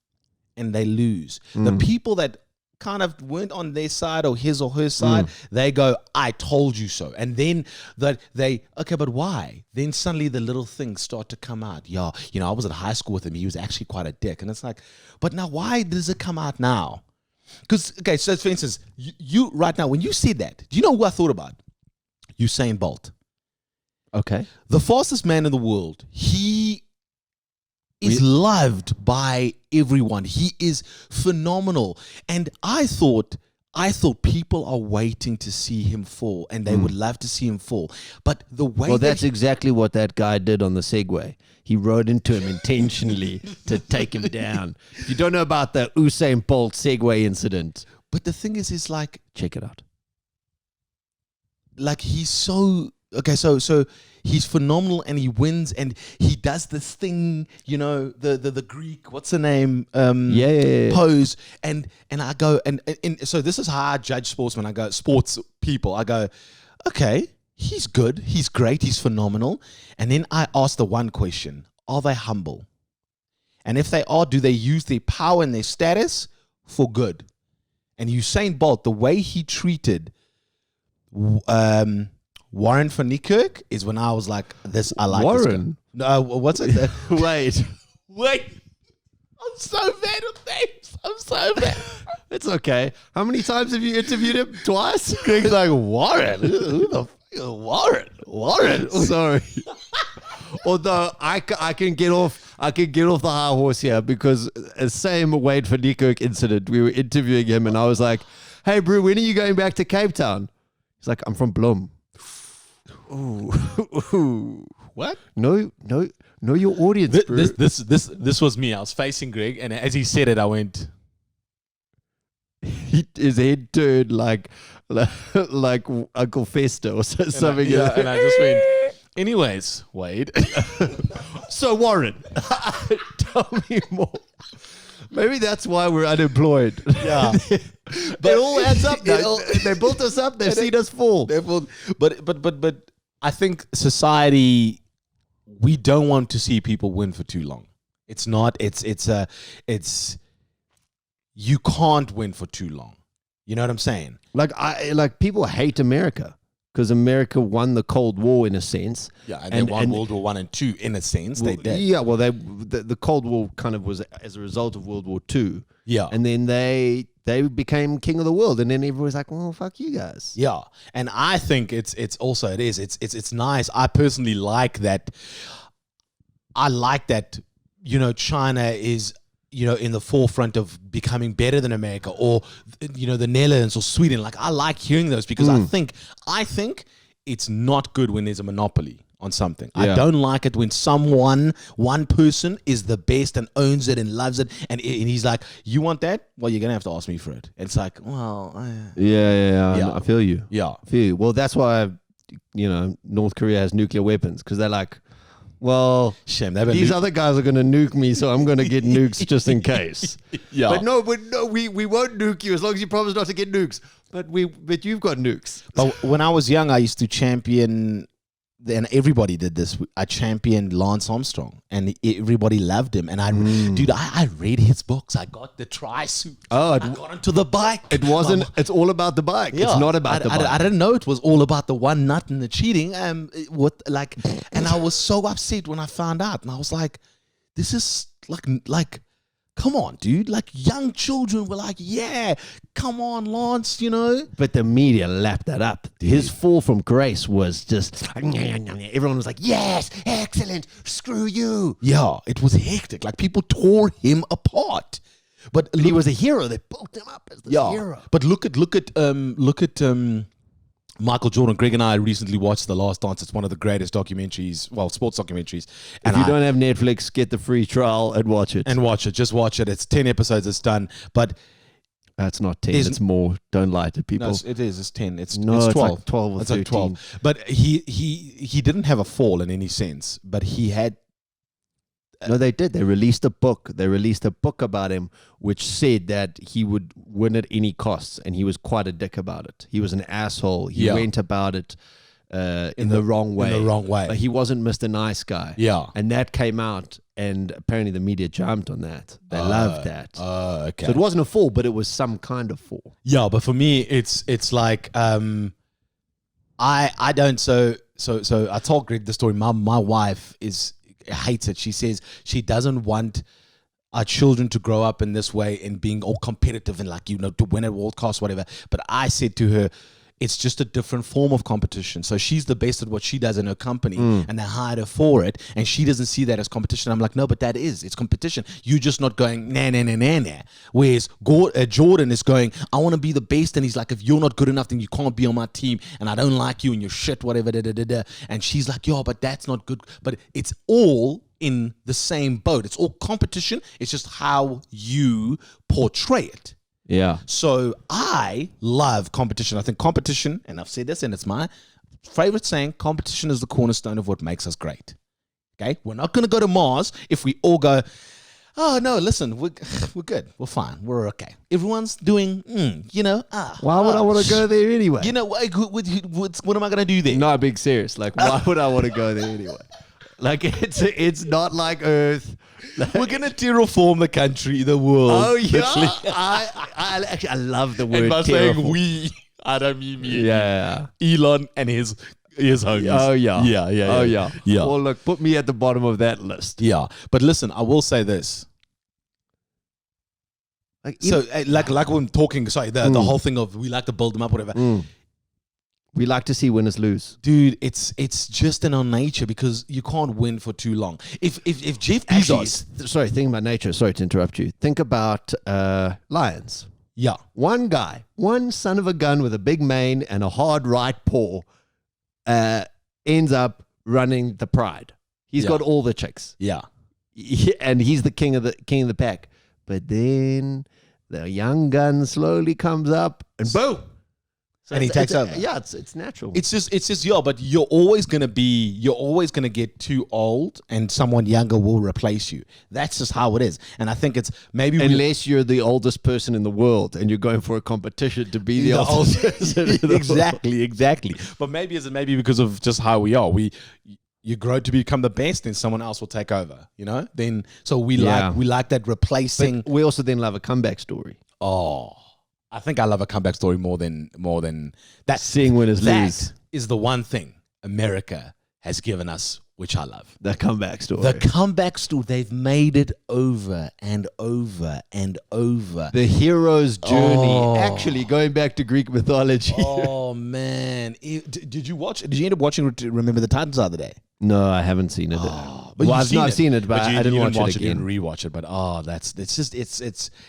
and they lose, the people that kind of weren't on their side or his or her side, they go, I told you so. And then okay, but why? Then suddenly the little things start to come out. Yeah, I was at high school with him. He was actually quite a dick. And it's like, but now why does it come out now? Because, okay, so for instance, you right now, when you said that, do you know who I thought about? Usain Bolt. Okay. The fastest man in the world. He is loved by everyone. He is phenomenal. And I thought people are waiting to see him fall, and they would love to see him fall. But the way that's exactly what that guy did on the Segway. He rode into him intentionally to take him down. If you don't know about the Usain Bolt Segway incident, but the thing is like, check it out. Like he's so okay, so he's phenomenal and he wins and he does this thing, the Greek, what's the name? Pose. And I go, and so this is how I judge sportsmen. I go, sports people. I go, okay, he's good. He's great. He's phenomenal. And then I ask the one question, are they humble? And if they are, do they use their power and their status for good? And Usain Bolt, the way he treated Warren van Niekerk is when I was like, this, I like Warren? This guy. No, what's it? Wait. I'm so bad at names. I'm so bad. It's okay. How many times have you interviewed him? Twice? Greg's like, Warren? Who the fuck is Warren? Warren? Sorry. Although I can get off the high horse here because same Wade van Niekerk incident. We were interviewing him and I was like, hey, bro, when are you going back to Cape Town? He's like, I'm from Bloem. Ooh. What? No, your audience, bro. This was me. I was facing Greg, and as he said it, I went. His head turned like Uncle Fester or something. And I just went. Anyways, Wade. So Warren, tell me more. Maybe that's why we're unemployed. Yeah. But it all adds up. They built us up. They've seen us fall. But I think society, we don't want to see people win for too long. It's not. It's. You can't win for too long. You know what I'm saying? Like people hate America because America won the Cold War in a sense. Yeah, and they won World War I and II in a sense. Well, they did. Yeah, well, the Cold War kind of was as a result of World War II. Yeah, and then they became king of the world, and then everyone was like, "Well, fuck you guys." Yeah, and I think it's nice. I personally like that. I like that. China is in the forefront of becoming better than America, or the Netherlands or Sweden. Like I like hearing those because I think it's not good when there's a monopoly on something. Yeah. I don't like it when one person is the best and owns it and loves it, and he's like, you want that? Well, you're gonna have to ask me for it. And it's like, well, yeah. I feel you. Yeah, I feel you. Well, that's why North Korea has nuclear weapons because they're like, well, shame. These other guys are going to nuke me, so I'm going to get nukes just in case. Yeah. But no, we won't nuke you as long as you promise not to get nukes. But you've got nukes. But when I was young, I used to champion then everybody did this. I championed Lance Armstrong, and everybody loved him. And I read his books. I got the tri-suit. I got onto the bike. It wasn't. It's all about the bike. Yeah, it's not about the bike. I didn't know it was all about the one nut and the cheating. And I was so upset when I found out, and I was like, "This is like." Come on, dude. Like, young children were like, yeah, come on, Lance, But the media lapped that up. His fall from grace was just, everyone was like, yes, excellent, screw you. Yeah, it was hectic. Like, people tore him apart. But he was a hero. They built him up as this hero. But look at Michael Jordan. Greg and I recently watched The Last Dance. It's one of the greatest documentaries, sports documentaries. If you don't have Netflix, get the free trial and watch it. Just watch it. It's 10 episodes. It's done. But it's not 10. It's more. Don't lie to people. No, it is. It's 10. It's 12. Like 12 or it's 13. like 12. But he didn't have a fall in any sense. But he had. No, they did. They released a book. They released a book about him, which said that he would win at any costs, and he was quite a dick about it. He was an asshole. He went about it in the wrong way. In the wrong way. Like, he wasn't Mr. Nice Guy. Yeah. And that came out, and apparently the media jumped on that. They loved that. Okay. So it wasn't a fall, but it was some kind of fall. Yeah, but for me, it's like I don't. So I told Greg the story. My wife hates it. She says she doesn't want our children to grow up in this way and being all competitive and to win at all costs, whatever. But I said to her, it's just a different form of competition. So she's the best at what she does in her company, and they hired her for it, and she doesn't see that as competition. I'm like, no, but it's competition. You're just not going nah. Whereas Jordan is going, I want to be the best, and he's like, if you're not good enough, then you can't be on my team, and I don't like you, and you're shit, whatever. And she's like, yo, but that's not good. But it's all in the same boat. It's all competition. It's just how you portray it. Yeah. So I love competition. I think competition, and I've said this, and it's my favorite saying, competition is the cornerstone of what makes us great. Okay? We're not going to go to Mars if we all go, oh, no, listen, we're good. We're fine. We're okay. Everyone's doing, Why would I want to go there anyway? What am I going to do there? No, being serious. Like, why would I want to go there anyway? Like, it's not like Earth. We're going to terraform the country, the world. Oh, yeah. I love the word and by saying terraform. we, I don't mean me. Yeah. Elon and his homies. Oh, yeah. Yeah. Oh, yeah. Yeah. Well, look, put me at the bottom of that list. Yeah. But listen, I will say this. Like when talking, the whole thing of we like to build them up, whatever. We like to see winners lose. Dude, it's just in our nature because you can't win for too long. If Jeff Bezos... Actually, think about nature. Sorry to interrupt you. Think about lions. Yeah. One guy, one son of a gun with a big mane and a hard right paw ends up running the pride. He's got all the chicks. Yeah. And he's the king of the pack. But then the young gun slowly comes up and boom. So and he takes over. Yeah, it's natural. It's just but you're always gonna get too old, and someone younger will replace you. That's just how it is. And I think it's maybe unless you're the oldest person in the world and you're going for a competition to be the oldest person in the exactly. But maybe because of just how we are. You grow to become the best, then someone else will take over. Then so we like that replacing. But we also then love a comeback story. Oh. I think I love a comeback story more than that. Seeing winners lose. That is the one thing America has given us, which I love. The comeback story. The comeback story. They've made it over and over and over. The hero's journey. Actually, going back to Greek mythology. Oh, man. Did you end up watching Remember the Titans the other day? No, I haven't seen it. But I've seen it, but I didn't watch it again. You didn't rewatch it, but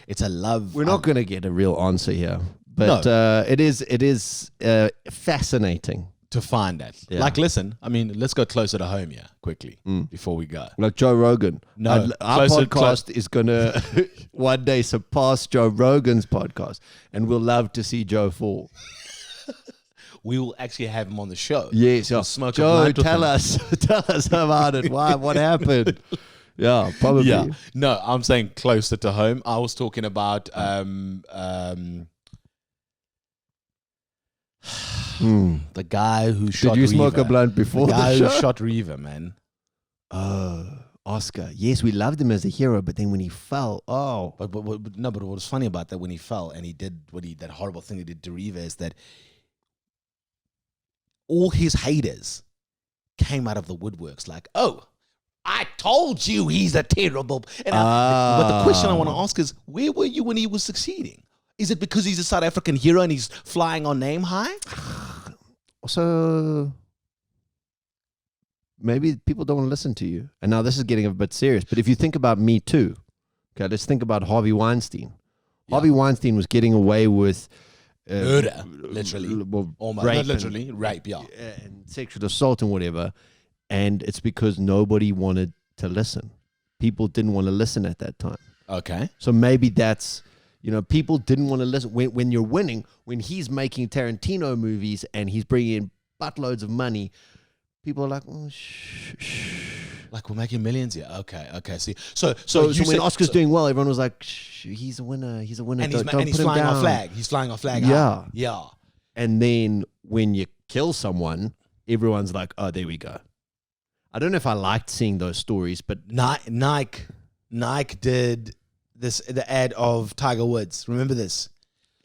it's a love. We're not going to get a real answer here, but it is fascinating to find that. Yeah. Like, listen, I mean, let's go closer to home here quickly before we go. Like Joe Rogan. No, our podcast is going to one day surpass Joe Rogan's podcast, and we'll love to see Joe fall. We will actually have him on the show. Yes, we'll smoke Joe, tell us about it. What happened? Yeah, probably. Yeah. No, I'm saying closer to home. I was talking about The guy who shot Did you smoke a Reaver. blunt before The guy the who show? shot Reaver, man. Oh, Oscar. Yes, we loved him as a hero, but then when he fell, But what was funny about that when he fell and he did that horrible thing he did to Reaver is that all his haters came out of the woodworks like, oh, I told you he's a terrible. But the question I want to ask is, where were you when he was succeeding? Is it because he's a South African hero and he's flying on name high? So maybe people don't want to listen to you. And now this is getting a bit serious. But if you think about Me Too, okay, let's think about Harvey Weinstein. Yeah. Harvey Weinstein was getting away with Murder, literally. well, Almost, rape not literally, rape, yeah. and sexual assault and whatever. And it's because nobody wanted to listen. People didn't want to listen at that time. Okay. So maybe that's, people didn't want to listen. When you're winning, when he's making Tarantino movies and he's bringing in buttloads of money, people are like, oh, shh. Like we're making millions here. Okay. See, so when Oscar's doing well, everyone was like, shh, he's a winner. He's a winner. and Don't he's put him flying our down. flag. He's flying our flag. Yeah. Yeah. And then when you kill someone, everyone's like, oh, there we go. I don't know if I liked seeing those stories, but Nike did the ad of Tiger Woods. Remember this?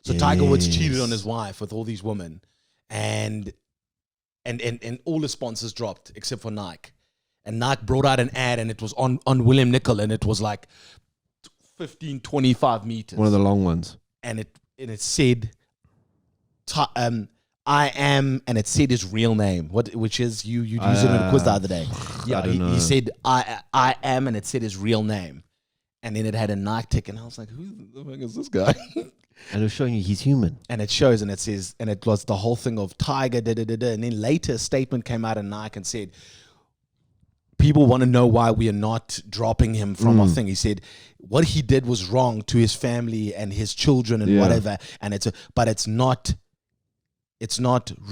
So Tiger Woods cheated on his wife with all these women, and all the sponsors dropped except for Nike. And Nike brought out an ad, and it was on William Nicol, and it was like 15, 25 meters. one of the long ones. And it said, I am, and it said his real name, which is you used it in a quiz the other day. Yeah, he said I am, and it said his real name, and then it had a Nike tick, and I was like, who the fuck is this guy? And it was showing you he's human. And it shows, and it says, and it was the whole thing of Tiger, and then later a statement came out of Nike and said, people want to know why we are not dropping him from our thing. He said what he did was wrong to his family and his children and whatever, and but it's not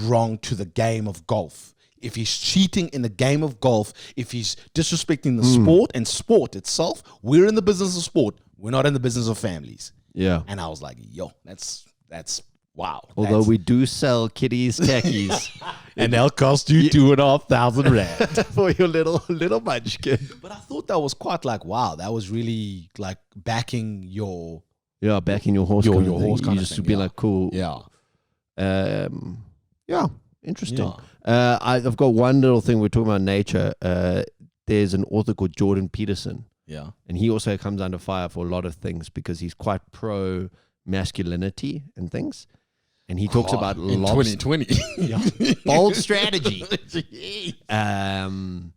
wrong to the game of golf. If he's cheating in the game of golf, if he's disrespecting the sport and sport itself, we're in the business of sport. We're not in the business of families. Yeah. And I was like, yo, that's wow. Although we do sell kiddies khakis. and they'll cost you 2,500 rand for your little munchkin. But I thought that was quite like, wow, that was really like backing your backing your horse. Your kind of horse thing. kind You of just thing, be yeah. like, cool. Yeah. Interesting. I've got one little thing. We're talking about nature. There's an author called Jordan Peterson. Yeah. And he also comes under fire for a lot of things because he's quite pro masculinity and things. And he talks about in lobster. 2020. Bold strategy. And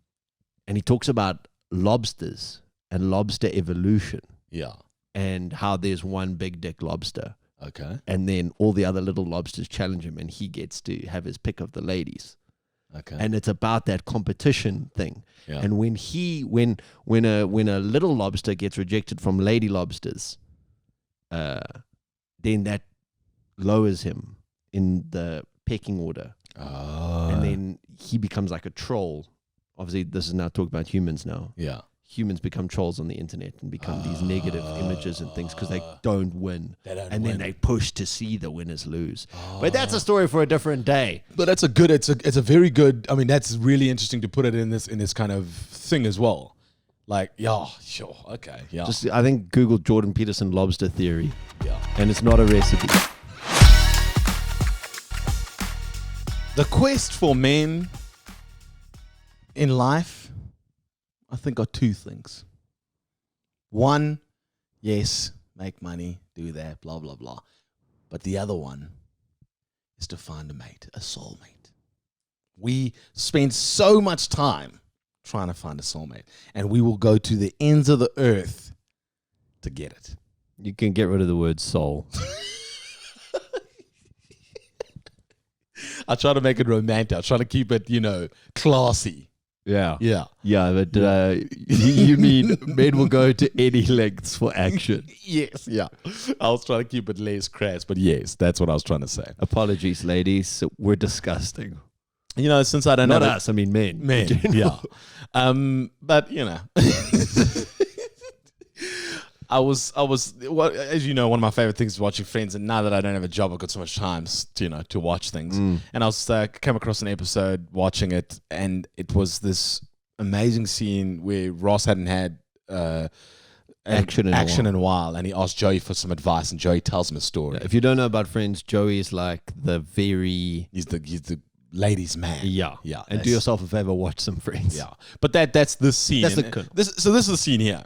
he talks about lobsters and lobster evolution Yeah. and how there's one big dick lobster. Okay. And then all the other little lobsters challenge him and he gets to have his pick of the ladies. Okay. And it's about that competition thing. Yeah. And when a little lobster gets rejected from lady lobsters, then that lowers him in the pecking order. And then he becomes like a troll. Obviously, this is now talking about humans now. Yeah. Humans become trolls on the internet and become these negative images and things because they don't win. Then they push to see the winners lose. But that's a story for a different day. But that's it's a very good, I mean, that's really interesting to put it in this kind of thing as well. Like, yeah, sure, okay, yeah. Just I think Google Jordan Peterson lobster theory. Yeah. And it's not a recipe. The quest for men in life, I think, are two things. One, yes, make money, do that, blah, blah, blah. But the other one is to find a mate, a soulmate. We spend so much time trying to find a soulmate, and we will go to the ends of the earth to get it. You can get rid of the word soul. I try to make it romantic. I try to keep it, classy. Yeah. Yeah. Yeah, but you mean men will go to any lengths for action. Yes, yeah. I was trying to keep it less crass, but yes, that's what I was trying to say. Apologies, ladies. We're disgusting. Since I don't Not know. us, I mean men. Men, yeah. But, Well, as you know, one of my favorite things is watching Friends, and now that I don't have a job, I've got so much time, to watch things. And I was came across an episode watching it, and it was this amazing scene where Ross hadn't had action in a while, and he asked Joey for some advice, and Joey tells him a story. If you don't know about Friends, Joey is like he's the ladies' man. Yeah. And do yourself a favor, watch some Friends. Yeah, but that's the scene. This is the scene here.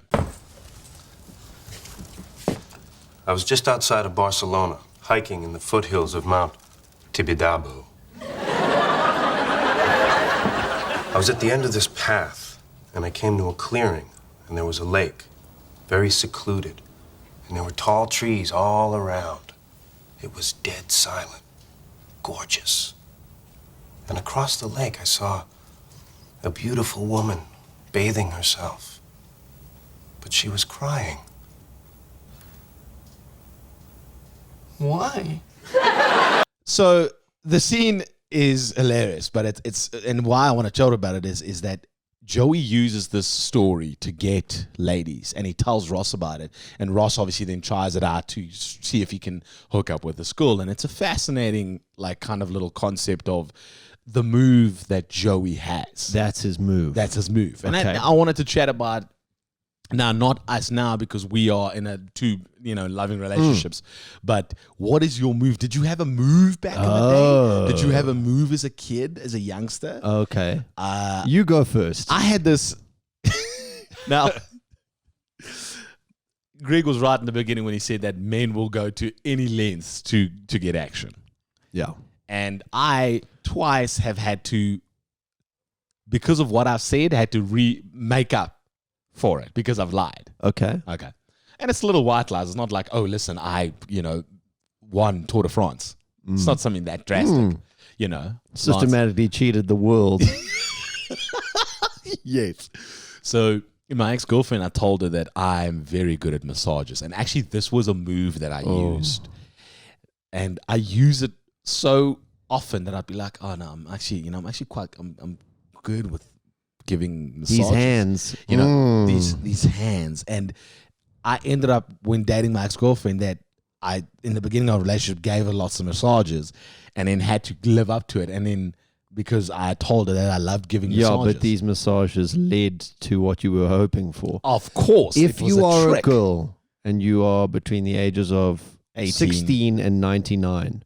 I was just outside of Barcelona, hiking in the foothills of Mount Tibidabo. I was at the end of this path, and I came to a clearing, and there was a lake, very secluded, and there were tall trees all around. It was dead silent, gorgeous. And across the lake, I saw a beautiful woman bathing herself, but she was crying. Why? So the scene is hilarious, but it's and why I want to tell about it is that Joey uses this story to get ladies, and he tells Ross about it, and Ross obviously then tries it out to see if he can hook up with the school, and it's a fascinating kind of little concept of the move that Joey has. That's his move. And Okay. I wanted to chat about. Now, not us now, because we are in two loving relationships. But what is your move? Did you have a move back in the day? Did you have a move as a kid, as a youngster? Okay. You go first. I had this. Now, Greg was right in the beginning when he said that men will go to any lengths to get action. Yeah. And I twice have had to, because of what I've said, had to make up for it because I've lied. Okay. And it's little white lies. It's not like, oh, listen, I, won Tour de France. It's not something that drastic, Systematically cheated the world. Yes. So my ex-girlfriend, I told her that I'm very good at massages. And actually, this was a move that I used. And I use it so often that I'd be like, oh, no, I'm actually I'm good with giving massages. These hands. These hands. And I ended up, when dating my ex-girlfriend, that I, in the beginning of our relationship, gave her lots of massages and then had to live up to it. And then because I told her that I loved giving massages. Yeah, but these massages led to what you were hoping for. Of course. If you are a girl and you are between the ages of 16 and 99,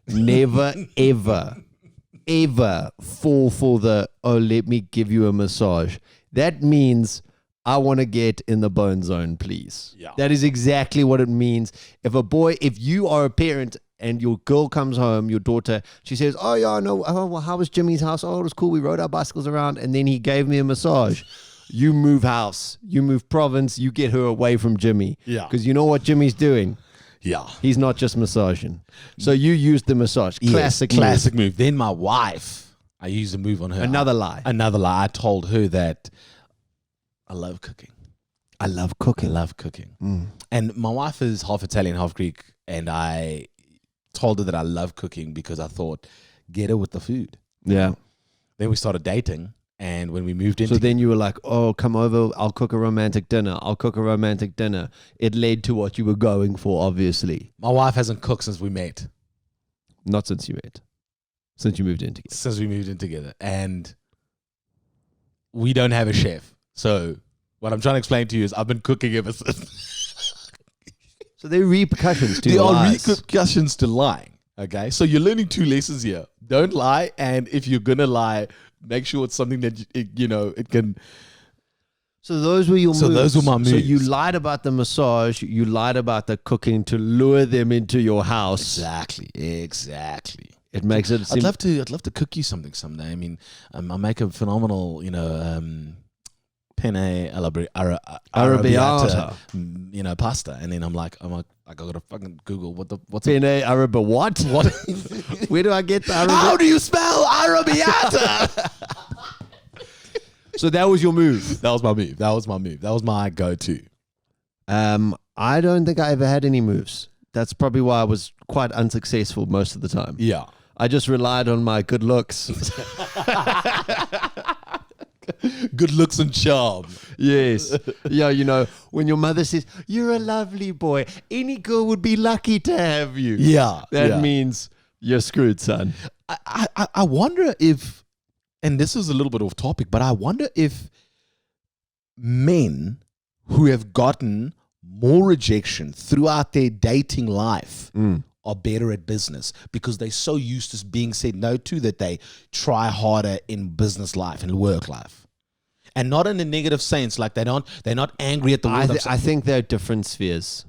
never, ever fall for the, oh, let me give you a massage. That means I want to get in the bone zone, please. Yeah. That is exactly what it means. If you are a parent and your girl comes home, your daughter, she says, oh, yeah, no, well, how was Jimmy's house? Oh, it was cool. We rode our bicycles around and then he gave me a massage. You move house, you move province, you get her away from Jimmy. Yeah. Because you know what Jimmy's doing? Yeah. He's not just massaging. So you used the massage. Classic move. Then my wife, I used a move on her. Another lie. I told her that I love cooking. I love cooking. And my wife is half Italian, half Greek. And I told her that I love cooking because I thought, get her with the food. Yeah. Then we started dating. And when we moved in, so then you were like, oh, come over, I'll cook a romantic dinner. It led to what you were going for, obviously. My wife hasn't cooked since we met. Not since you met. Since you moved in together. Since we moved in together. And we don't have a chef. So what I'm trying to explain to you is I've been cooking ever since. So there are repercussions to lies. There are repercussions to lying. Okay? So you're learning two lessons here. Don't lie. And if you're going to lie, make sure it's something that, it can. So those were your moves. So those were my moves. So you lied about the massage. You lied about the cooking to lure them into your house. Exactly. It makes it seem. I'd love to cook you something someday. I mean, I make a phenomenal, penne arrabbiata, pasta. And then I'm like, I gotta fucking Google what's penne arrabbiata. What? Where do I get the arrabbiata? How do you spell arrabbiata? So that was your move. That was my move. That was my go-to. I don't think I ever had any moves. That's probably why I was quite unsuccessful most of the time. Yeah. I just relied on my good looks. Good looks and charm. Yes. Yeah, you know, when your mother says, you're a lovely boy, any girl would be lucky to have you. Yeah. That means you're screwed, son. I wonder if, and this is a little bit off topic, but I wonder if men who have gotten more rejection throughout their dating life are better at business because they're so used to being said no to that they try harder in business life and work life. And not in a negative sense, like they're not angry at the world. I think there are different spheres.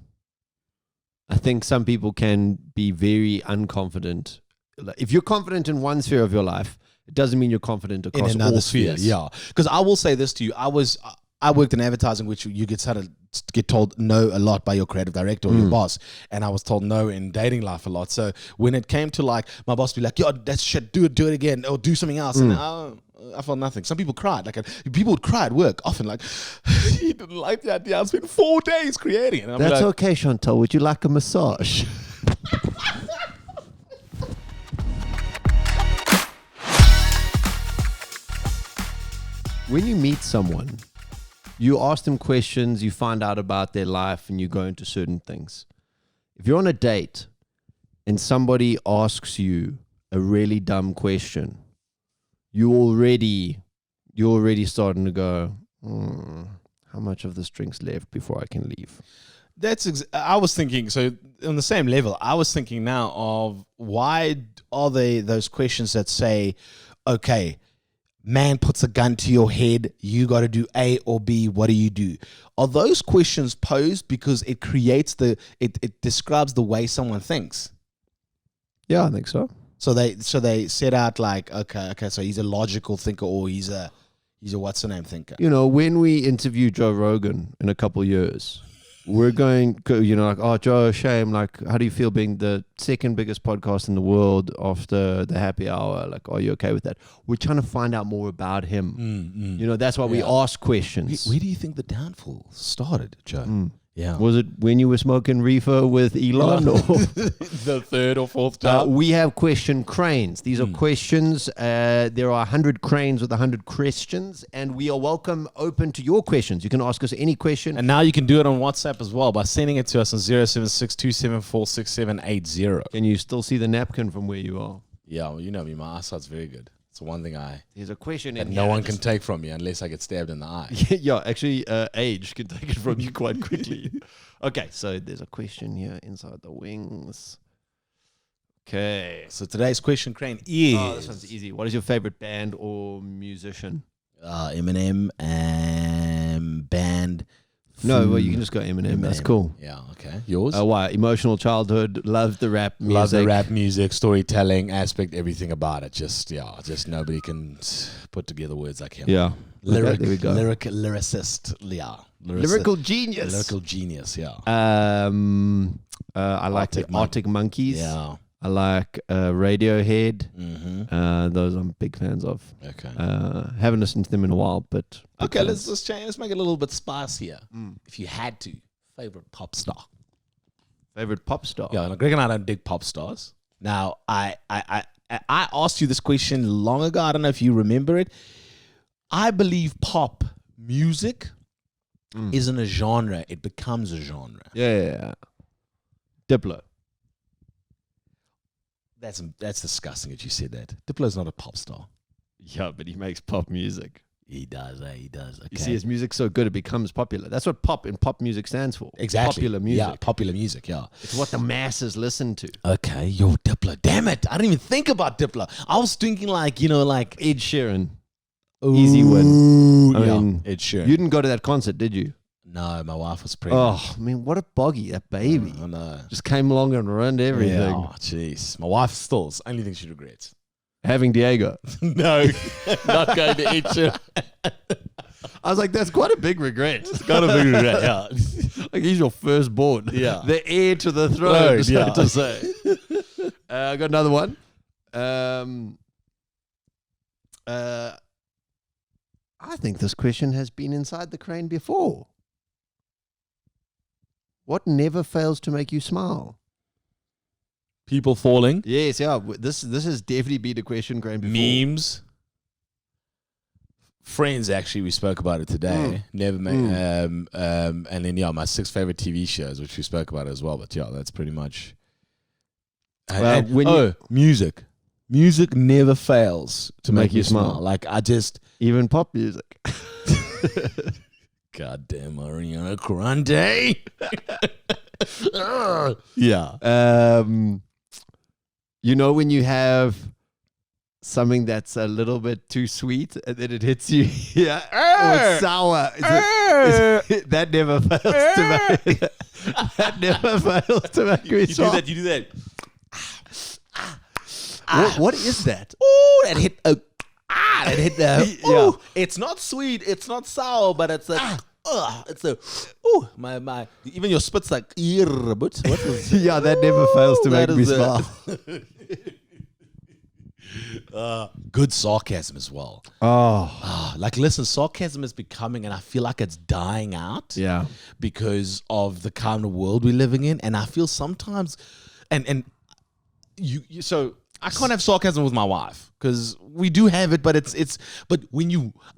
I think some people can be very unconfident. Like, if you're confident in one sphere of your life, it doesn't mean you're confident across in another all sphere. spheres. Yeah, because I will say this to you: I worked in advertising, which you get told no a lot by your creative director or your boss, and I was told no in dating life a lot. So when it came to like my boss be like, "Yo, that shit, do it again, or do something else," and I felt nothing. Some people cried, like people would cry at work often, like he didn't like the idea. I spent 4 days creating it. And I'm That's like, okay, Chantal. Would you like a massage? When you meet someone, you ask them questions, you find out about their life, and you go into certain things. If you're on a date and somebody asks you a really dumb question, you're already starting to go, how much of this drink's left before I can leave? I was thinking, so on the same level, I was thinking now of why are they those questions that say, okay, man puts a gun to your head, you got to do A or B, what do you do? Are those questions posed because it creates it describes the way someone thinks? Yeah, I think so. So they set out like, okay, so he's a logical thinker or he's a what's the name thinker. You know, when we interview Joe Rogan in a couple years, we're going, you know, like, oh, Joe, shame. Like, how do you feel being the second biggest podcast in the world after the happy hour? Like, are you okay with that? We're trying to find out more about him. You know, that's why we ask questions. Where do you think the downfall started, Joe? Yeah. Was it when you were smoking reefer with Elon? Or? The third or fourth time? We have question cranes. These are questions. There are 100 cranes with 100 questions, and we are open to your questions. You can ask us any question. And now you can do it on WhatsApp as well by sending it to us on 076-274-6780. Can you still see the napkin from where you are? Yeah, well, you know me, my eyesight's very good. It's one thing There's a question that in no here. one can take from me unless I get stabbed in the eye. Yeah, actually, age can take it from you quite quickly. Okay, so there's a question here inside the wings. Okay. So today's question, Crane, is... Oh, this one's easy. What is your favorite band or musician? Eminem and band... No, well, you can just go Eminem. That's cool. Yeah, okay. Yours? Why? Emotional childhood, love the rap music. Love the rap music, storytelling aspect, everything about it. Just nobody can put together words like him. Yeah. Okay, there we go. Lyricist, yeah. Lyrical genius. Lyrical genius, yeah. I like the Arctic Monkeys. Yeah. I like Radiohead. Mm-hmm. Those I'm big fans of. Okay. Haven't listened to them in a while, but okay, let's change. Let's make it a little bit spicier. If you had to, favorite pop star. Favorite pop star. Yeah, and Greg and I don't dig pop stars. Now, I asked you this question long ago. I don't know if you remember it. I believe pop music isn't a genre; it becomes a genre. Yeah. Diplo. That's disgusting that you said that. Diplo's not a pop star. Yeah, but he makes pop music. He does. He does. Okay. You see, his music's so good it becomes popular. That's what pop in pop music stands for. Exactly. Popular music. Yeah, popular music. Yeah. It's what the masses listen to. Okay, yo, Diplo. Damn it! I didn't even think about Diplo. I was thinking like Ed Sheeran. Ooh, Easy win. I yeah, mean, Ed Sheeran. You didn't go to that concert, did you? No, my wife was pregnant. Oh, I mean, what a boggy, that baby. I know. Just came along and ruined everything. Yeah, oh, jeez. My wife still, it's the only thing she regrets. Having Diego. No, not going to eat you. I was like, that's quite a big regret. It's got a big regret, yeah. Like, he's your firstborn. Yeah. The heir to the throne, so yeah. to say. I got another one. I think this question has been inside the crane before. What never fails to make you smile? People falling. Yes, yeah. This has definitely been a question crane before. Memes. Friends, actually, we spoke about it today. Never made, and then my 6 favorite TV shows, which we spoke about as well. But yeah, that's pretty much. Music. Music never fails to make you smile. Like even pop music. Goddamn Ariana Grande. Yeah. You know when you have something that's a little bit too sweet and then it hits you, yeah, or it's sour. That never fails to make. That never fails to make me smile. You do that. What is that? Oh, that hit. That hit the. Yeah. It's not sweet. It's not sour, but it's a. It's a. Oh, my. Even your spit's like. What was Yeah, that never fails to make me smile. Good sarcasm as well. Like, listen, sarcasm is becoming, and I feel like it's dying out. Yeah. Because of the kind of world we're living in, and I feel sometimes, and so I can't have sarcasm with my wife because we do have it, but but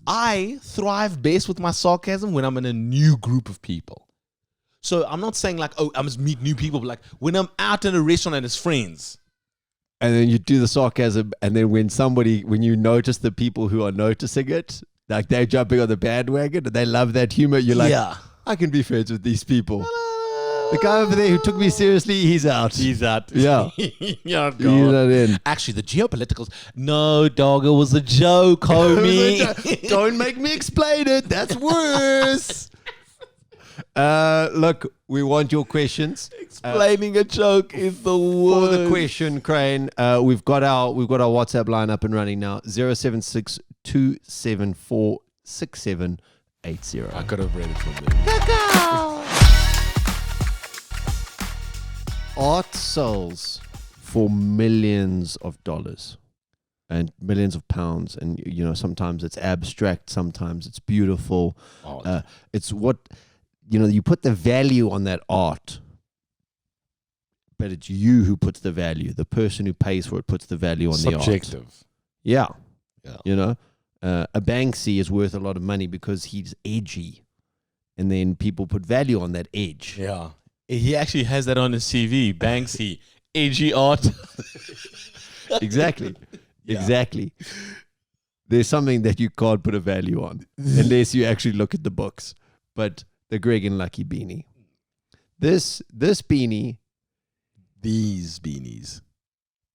I thrive best with my sarcasm when I'm in a new group of people. So I'm not saying like, oh, I must meet new people, but like when I'm out in a restaurant and it's friends. And then you do the sarcasm, and then when you notice the people who are noticing it, like they're jumping on the bandwagon and they love that humor, you're like, yeah, I can be friends with these people. The guy over there who took me seriously, he's out. He's out. Yeah. Yeah, He's not in. Actually, the geopoliticals. No, dog, it was a joke, homie. Don't make me explain it. That's worse. Look, we want your questions. Explaining a joke is the worst. For the question, Crane, we've got our WhatsApp line up and running now. 076 274 6780. I could have read it from there. Art sells for millions of dollars and millions of pounds, and sometimes it's abstract, sometimes it's beautiful. It's what you put the value on that art, but it's you who puts the value. The person who pays for it puts the value on the art. Subjective. Yeah. A Banksy is worth a lot of money because he's edgy, and then people put value on that edge. Yeah. He actually has that on his CV. Banksy, edgy art. Exactly. Yeah. Exactly. There's something that you can't put a value on unless you actually look at the books. But the Greg and Lucky beanie. This beanie. These beanies.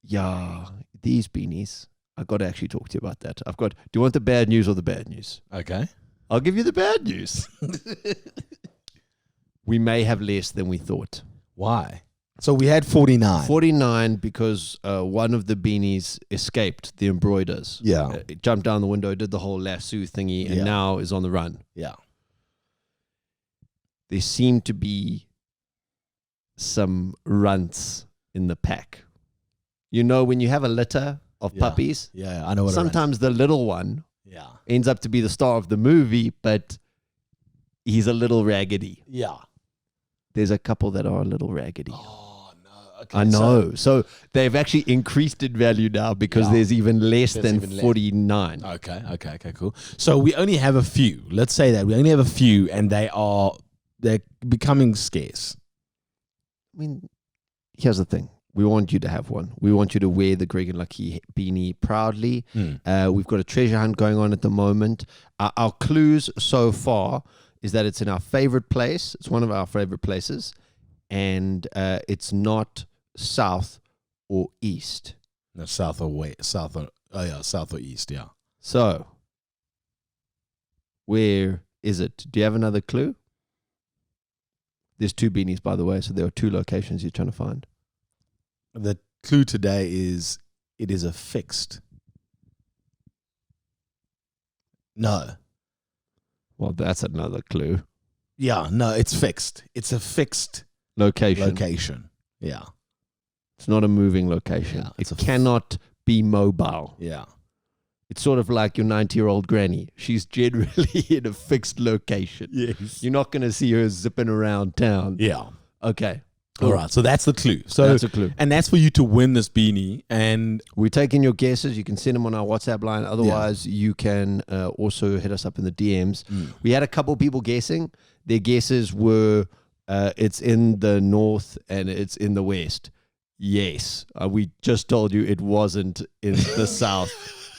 Yeah, these beanies. I've got to actually talk to you about that. Do you want the bad news or the bad news? Okay. I'll give you the bad news. We may have less than we thought. Why? So we had 49. 49 because one of the beanies escaped the embroiders. Yeah. It jumped down the window, did the whole lasso thingy, and now is on the run. Yeah. There seem to be some runts in the pack. When you have a litter of puppies, I know what sometimes the little one ends up to be the star of the movie, but he's a little raggedy. Yeah. There's a couple that are a little raggedy. Oh, no. Okay, I know. So they've actually increased in value now because there's even less than 49. Okay, cool. So we only have a few. Let's say that. We only have a few, and they're becoming scarce. I mean, here's the thing. We want you to have one. We want you to wear the Greg and Lucky beanie proudly. We've got a treasure hunt going on at the moment. Our clues so far is that it's in our favorite place. It's one of our favorite places. And it's not south or east. No, south or west. South or east, yeah. So, where is it? Do you have another clue? There's 2 beanies, by the way, so there are 2 locations you're trying to find. The clue today is it is a fixed. No. Well, that's another clue. Yeah, no, it's fixed. It's a fixed location. Yeah. It's not a moving location. It cannot be mobile. Yeah. It's sort of like your 90-year-old granny. She's generally in a fixed location. Yes. You're not going to see her zipping around town. Yeah. Okay. All right, so that's the clue. So That's a clue. and that's for you to win this beanie. And We're taking your guesses. You can send them on our WhatsApp line. Otherwise, you can also hit us up in the DMs. We had a couple people guessing. Their guesses were it's in the north and it's in the west. Yes. We just told you it wasn't in the south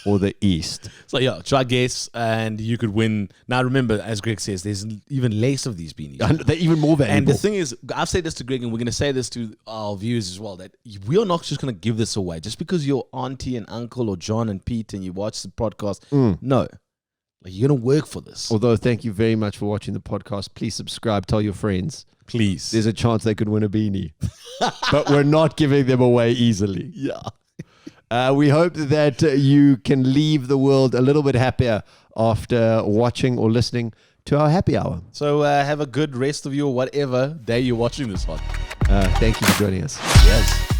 or the east. so yeah, try guess, and you could win. Now remember, as Greg says, there's even less of these beanies. And they're even more valuable. And the thing is, I've said this to Greg, and we're going to say this to our viewers as well, that we are not just going to give this away just because you're auntie and uncle or John and Pete and you watch the podcast. No. Like, you're going to work for this. Although, thank you very much for watching the podcast. Please subscribe. Tell your friends. Please. There's a chance they could win a beanie. But we're not giving them away easily. Yeah. We hope that you can leave the world a little bit happier after watching or listening to our happy hour. So have a good rest of your whatever day you're watching this on. Thank you for joining us. Yes.